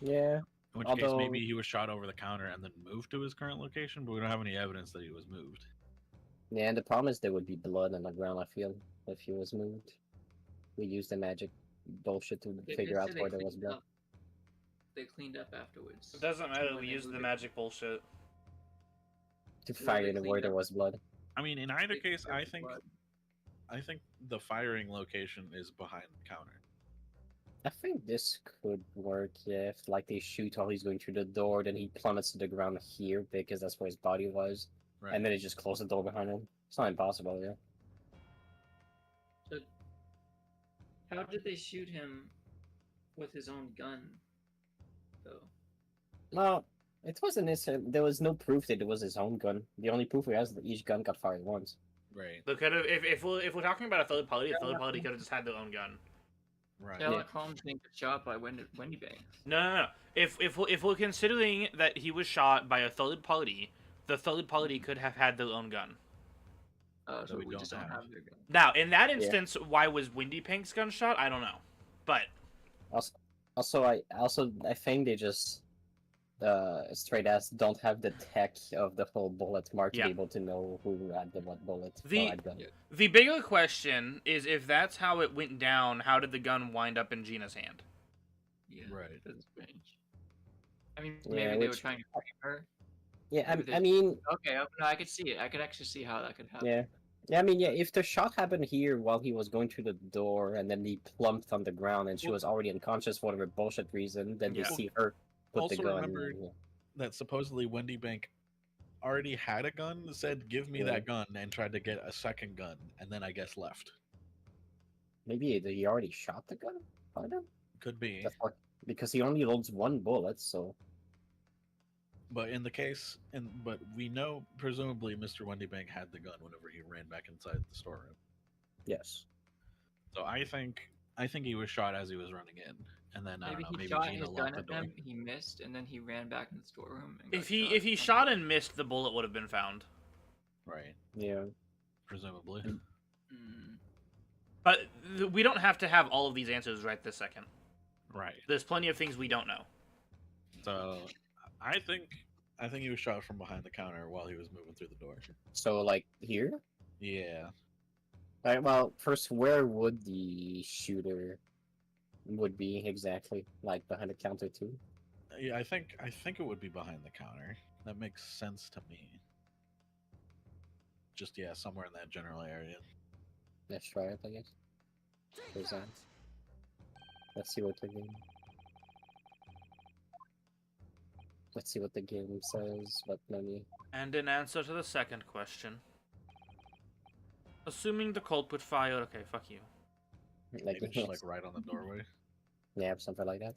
Yeah. In which case, Although- maybe he was shot over the counter and then moved to his current location, but we don't have any evidence that he was moved. Yeah, and the problem is there would be blood on the ground, I feel, if he was moved. We used the magic bullshit to They figure did out say they where there was cleaned blood. up. They cleaned up afterwards. It doesn't matter. When We they used the moved it. magic bullshit. To they find where cleaned there up. was blood. I mean, in either They case, cleaned up I the think blood. the firing location is behind the counter. I think this could work, yeah, if like they shoot while he's going through the door, then he plummets to the ground here because that's where his body was. Right. And then they just close the door behind him. It's not impossible, yeah. So, how did they shoot him with his own gun, though? No, it wasn't necessarily. There was no proof that it was his own gun. The only proof we have is that each gun got fired once. Right. They could have, if we're talking about a third party could have just had their own gun. Right. Sherlock Holmes being shot by Wendy Banks. No. If we're considering that he was shot by a third party, the third party could have had their own gun. So we we just don't don't have. have their gun. Now, in that instance, why was Windy Pink's gun shot? I don't know, but I think they just straight ass don't have the tech of the whole bullet mark to Yeah. be able to know who had the what bullet. The- or had gun. the bigger question is if that's how it went down, how did the gun wind up in Gina's hand? Yeah, Right. that's strange. I mean, Yeah, maybe they were which- trying to frame her. Yeah, Maybe I they- mean, Okay, no, I could see it. I could actually see how that could happen. yeah. Yeah, I mean, yeah, if the shot happened here while he was going through the door and then he plumped on the ground and she was already unconscious for whatever bullshit reason, then you Yeah. see her put Also the gun. remember- That supposedly Wendy Bank already had a gun, said, give me Yeah. that gun, and tried to get a second gun, and then I guess left. Maybe he already shot the gun? By them? Could be. That's what, because he only loads one bullet, so. But in the case, but we know presumably Mr. Wendy Bank had the gun whenever he ran back inside the storeroom. Yes. So I think he was shot as he was running in, and then I Maybe don't know, he maybe shot Gina his locked gun the at door. them, he missed, and then he ran back in the storeroom. And got If he shot and missed, the bullet would have been found. Right, Yeah. presumably. Mm. But we don't have to have all of these answers right this second. Right. There's plenty of things we don't know. So I think he was shot from behind the counter while he was moving through the door. So, like, here? Yeah. Alright, well, first, where would the shooter would be exactly? Like, behind the counter, too? Yeah, I think it would be behind the counter. That makes sense to me. Just somewhere in that general area. Let's try it, I guess. Where's that? Let's see what the game... Let's see what the game says, but let me... And in answer to the second question, assuming the culprit fired, okay, fuck you. Like, Maybe just like right on the doorway. yeah, something like that.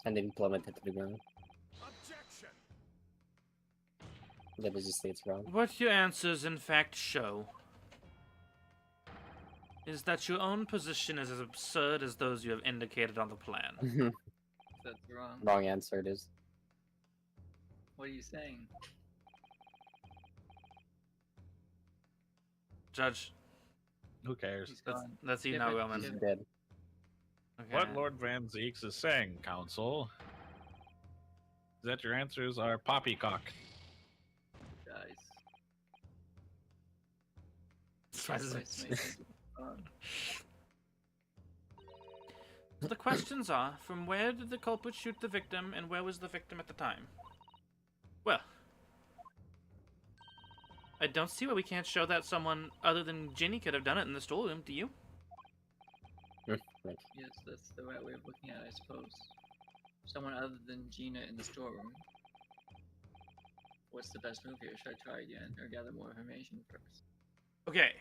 And then plummet it to the ground. That is just states wrong. What your answers in fact show is that your own position is as absurd as those you have indicated on the plan. That's wrong. Wrong answer it is. What are you saying? Judge, Who cares? He's gone. let's see now, Different- Roman. He's dead. Okay. What Lord Van Zeeks is saying, Council, is that your answers are poppycock. Guys. Surprises me. Place makes it fun. So the questions are, from where did the culprit shoot the victim, and where was the victim at the time? Well, I don't see why we can't show that someone other than Ginny could have done it in the storeroom, do you? Like, Yes, that's the right way of looking at it, I suppose. Someone other than Gina in the storeroom. What's the best move here? Should I try again or gather more information first? Okay.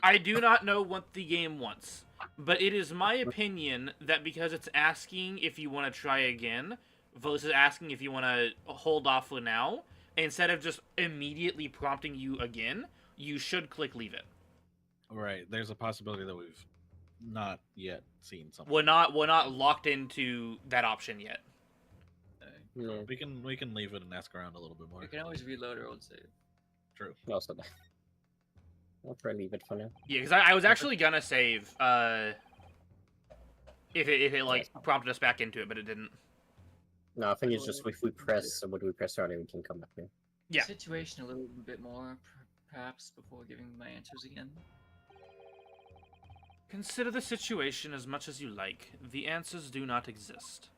I do not know what the game wants, but it is my opinion that because it's asking if you want to try again versus asking if you want to hold off for now, instead of just immediately prompting you again, you should click leave it. Right. There's a possibility that we've not yet seen something. We're not locked into that option yet. yeah. We can leave it and ask around a little bit more. We can always reload our old save. True. Also, I'll try leave it for now. Yeah, because I was actually gonna save if it like prompted us back into it, but it didn't. No, I think it's just if we press, when we press on it, we can come back here. Yeah. Situation a little bit more, perhaps, before giving my answers again. Consider the situation as much as you like. The answers do not exist.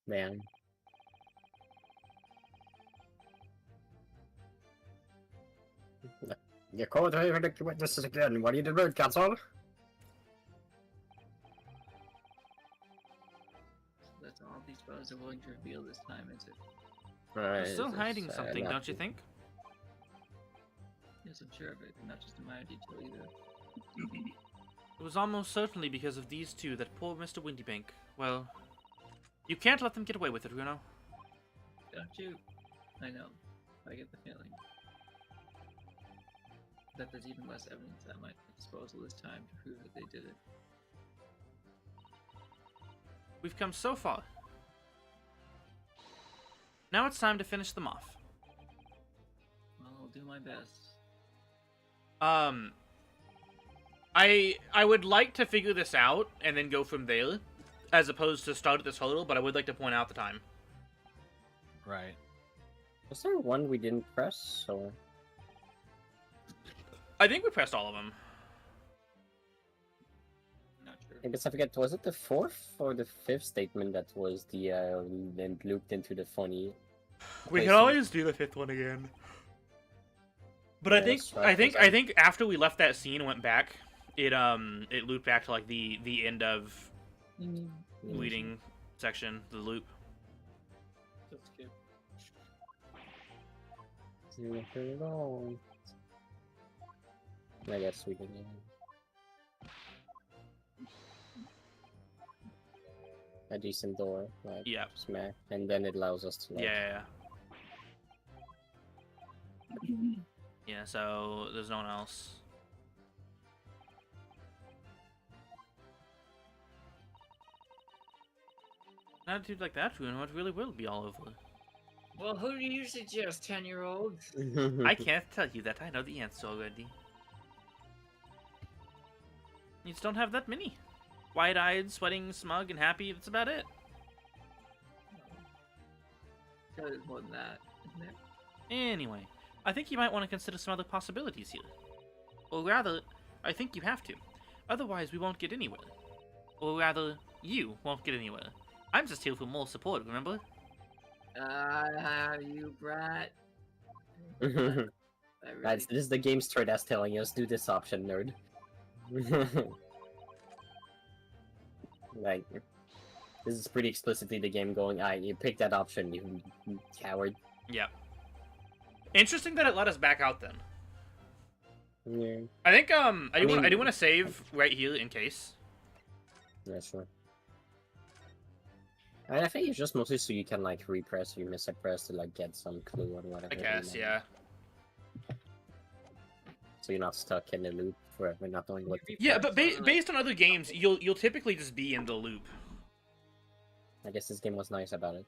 Man. You called here to witnesses again. What do you do, Council? That's all these fellows are willing to reveal this time, is it? You're still hiding something, don't you think? Yes, I'm sure of it, and not just in my detail either. It was almost certainly because of these two that poor Mr. Windybank. Well, you can't let them get away with it, Bruno. Don't you? I know. I get the feeling that there's even less evidence at my disposal this time to prove that they did it. We've come so far. Now it's time to finish them off. Well, I'll do my best. I would like to figure this out and then go from there, as opposed to start at this hurdle, but I would like to point out the time. Right. Was there one we didn't press, or? I think we pressed all of them. Not sure. I guess I forget, was it the fourth or the fifth statement that was the, then looped into the funny? We can Placement. always do the fifth one again. But Yeah, I think that's right, I think after we left that scene and went back, it looped back to like the end of leading section, the loop. Just skip. I guess we can. A decent door, like Yeah. smack, and then it allows us to. Like, Yeah. Yeah, so there's no one else. An attitude like that, you know, it really will be all over. Well, who do you suggest, 10-year-old? I can't tell you that. I know the answer already. You just don't have that many. Wide-eyed, sweating, smug, and happy. That's about it. There's more than that, isn't there? Anyway, I think you might want to consider some other possibilities here. Or rather, I think you have to. Otherwise, we won't get anywhere. Or rather, you won't get anywhere. I'm just here for more support, remember? You brat. Guys, I this is the game straight as telling us do this option, nerd. Like, this is pretty explicitly the game going, you pick that option, you coward. Yeah. Interesting that it let us back out then. Yeah, I think I do mean- want to save right here in case. yeah, sure. I think it's just mostly so you can like repress or you miss a press to like get some clue on whatever. I guess, you know. yeah. So you're not stuck in the loop forever, not knowing what. Yeah, but based on other games, you'll typically just be in the loop. I guess this game was nice about it.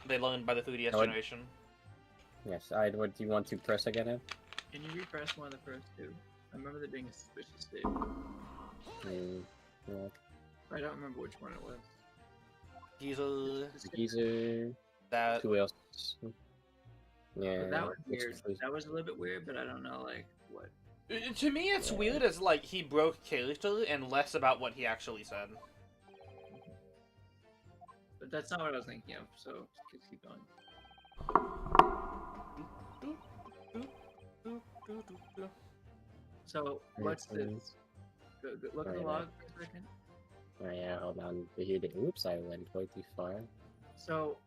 They learned by the 3DS I would- generation. Yes, what do you want to press again? Ed? Can you repress one of the first two? I remember there being a suspicious state. Yeah. I don't remember which one it was. Geezer, Geezer. that. Who else? Yeah. But that was it's weird. confusing. That was a little bit weird, but I don't know, like, what. To me, it's weird as like he broke character and less about what he actually said. But that's not what I was thinking of, so just keep going. So, what's this? Look at the log for a second. Oh yeah, hold on. Oops, I went way too far. So,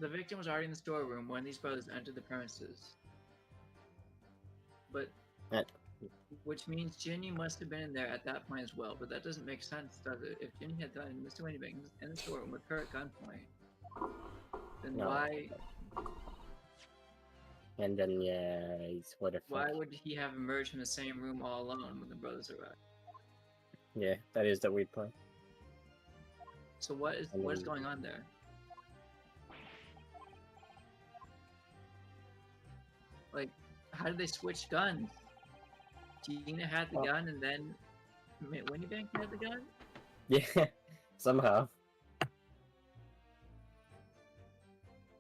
the victim was already in the storeroom when these brothers entered the premises. But, which means Ginny must have been in there at that point as well, but that doesn't make sense, does it? If Ginny had done Mr. Windybanks in the storeroom with her at gunpoint, then No. why And then yeah, it's what the fuck. why would he have emerged from the same room all alone when the brothers arrived? Yeah, that is the weird part. So what is going on there? Like, how did they switch guns? Gina had the Well- gun, and then Windybank had the gun. Yeah, somehow.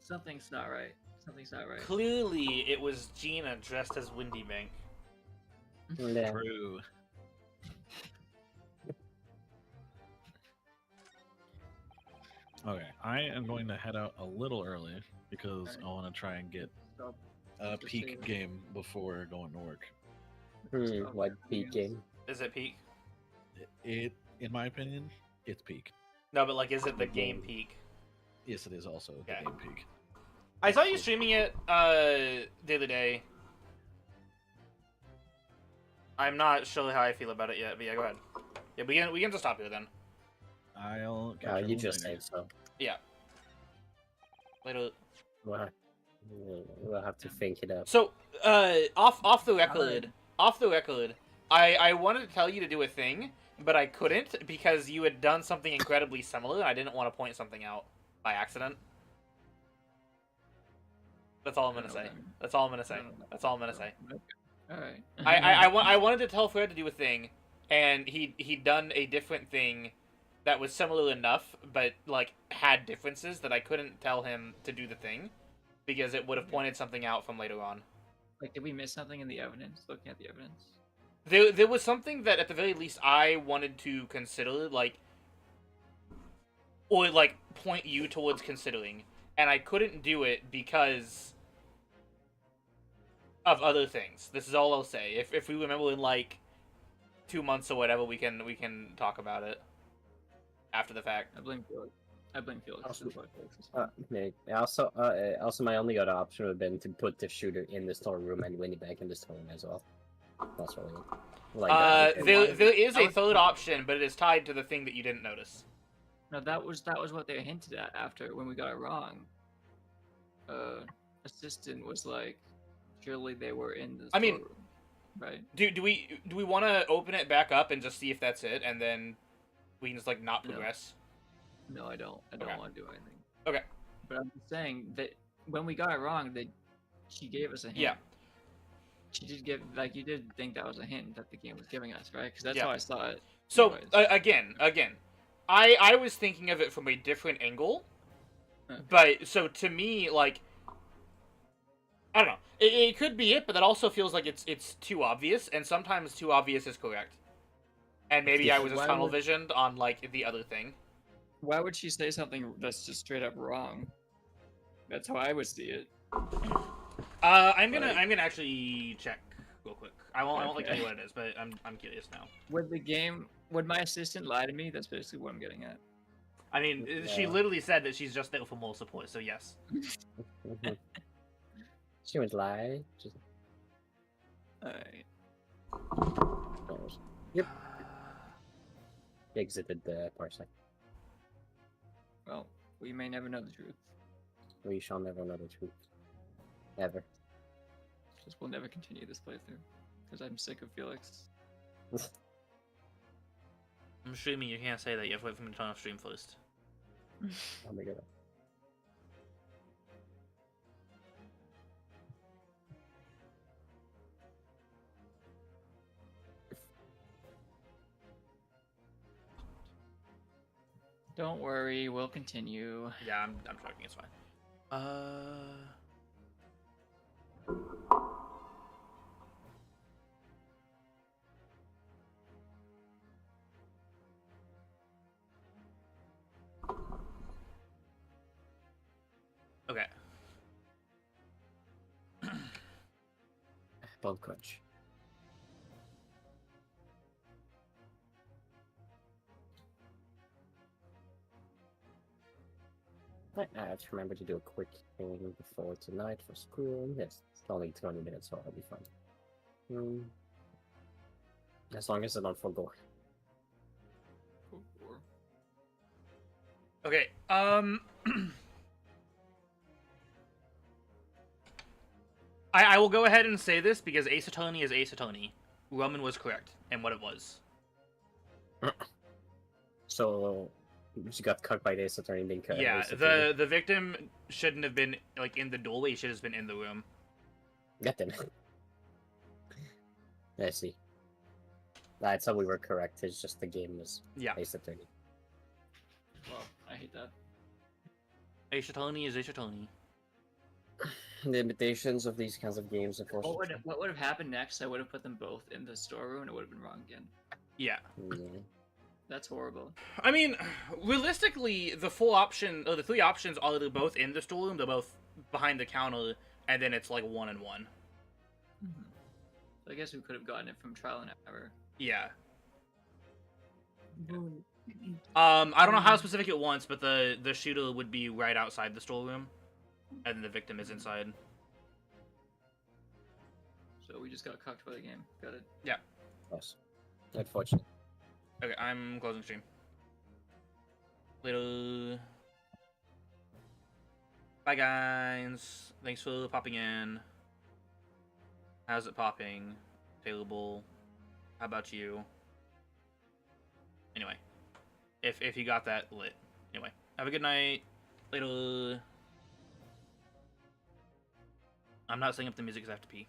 Something's not right. Something's not right. Clearly, it was Gina dressed as Windybank. Yeah. True. Okay, I am going to head out a little early because Alright. I want to try and get So, a Just peak save it. game before going to work. What beat game? Is it peak? It, in my opinion, it's peak. No, but like, is it the game peak? Yes, it is also Okay. the game peak. I saw you streaming it the other day. I'm not sure how I feel about it yet, but yeah, go ahead. Yeah, we can just stop here then. I'll. Oh, catch you everyone just later. said so. Later. What? We'll have to think it up. So, off the record, I wanted to tell you to do a thing, but I couldn't because you had done something incredibly similar, and I didn't want to point something out by accident. That's all I'm gonna say. That's all I'm gonna say. That's all I'm gonna say. Alright. I wanted to tell Fred to do a thing, and he'd done a different thing that was similar enough, but like had differences that I couldn't tell him to do the thing because it would have pointed something out from later on. Like, did we miss something in the evidence? Looking at the evidence? There was something that at the very least I wanted to consider, or point you towards considering, and I couldn't do it because of other things. This is all I'll say. If we remember in like 2 months or whatever, we can talk about it after the fact. I blame Felix. Also, also, my only other option would have been to put the shooter in the storeroom and Winnie back in the storeroom as well. That's really there is a third option, but it is tied to the thing that you didn't notice. No, that was what they hinted at after when we got it wrong. Assistant was like, surely they were in the storeroom, right? Do we want to open it back up and just see if that's it, and then we can just like not progress? No, I don't. I don't want to do anything. Okay. But I'm just saying that when we got it wrong, she gave us a hint. Yeah. She did give, like, you did think that was a hint that the game was giving us, right? Because that's how I saw it. So again, I was thinking of it from a different angle, but so to me, like, I don't know, it could be it, but that also feels like it's too obvious, and sometimes too obvious is correct. And maybe I was just tunnel visioned on like the other thing. Why would she say something that's just straight up wrong? That's how I would see it. I'm gonna actually check real quick. I won't like tell you what it is, but I'm curious now. Would my assistant lie to me? That's basically what I'm getting at. I mean, she literally said that she's just there for moral support, so yes. She would lie. Just... Alright. Yep. Exited the parsec. Well, we may never know the truth. We shall never know the truth. Ever. Just we'll never continue this playthrough. Because I'm sick of Felix. I'm streaming, you can't say that. You have to wait for me to turn off stream first. Oh my god. Don't worry, we'll continue. Yeah, I'm tracking. It's fine. Okay. Bone crunch. I have to remember to do a quick thing before tonight for school. Yes, it's only 20 minutes, so I'll be fine. As long as I don't forgo. Okay. I will go ahead and say this because Ace Attorney is Ace Attorney. Roman was correct in what it was. So she got cut by the Ace Attorney being cut. Yeah, the victim shouldn't have been like in the doorway. He should have been in the room. Got them. I see. That's how we were correct. It's just the game was Ace Attorney. Well, I hate that. Ace Attorney is Ace Attorney. The limitations of these kinds of games, unfortunately. What would have happened next? I would have put them both in the storeroom, and it would have been wrong again. Yeah. That's horrible. I mean, realistically, the three options are they're both in the storeroom, they're both behind the counter, and then it's like 1 and 1. So I guess we could have gotten it from trial and error. Yeah. I don't know how specific it wants, but the shooter would be right outside the storeroom, and the victim is inside. So we just got cucked by the game. Got it. Yeah. Yes. Unfortunate. Okay, I'm closing stream. Later. Bye, guys. Thanks for popping in. How's it popping? Available. How about you? Anyway, if you got that lit. Anyway, have a good night. Later. I'm not setting up the music because I have to pee.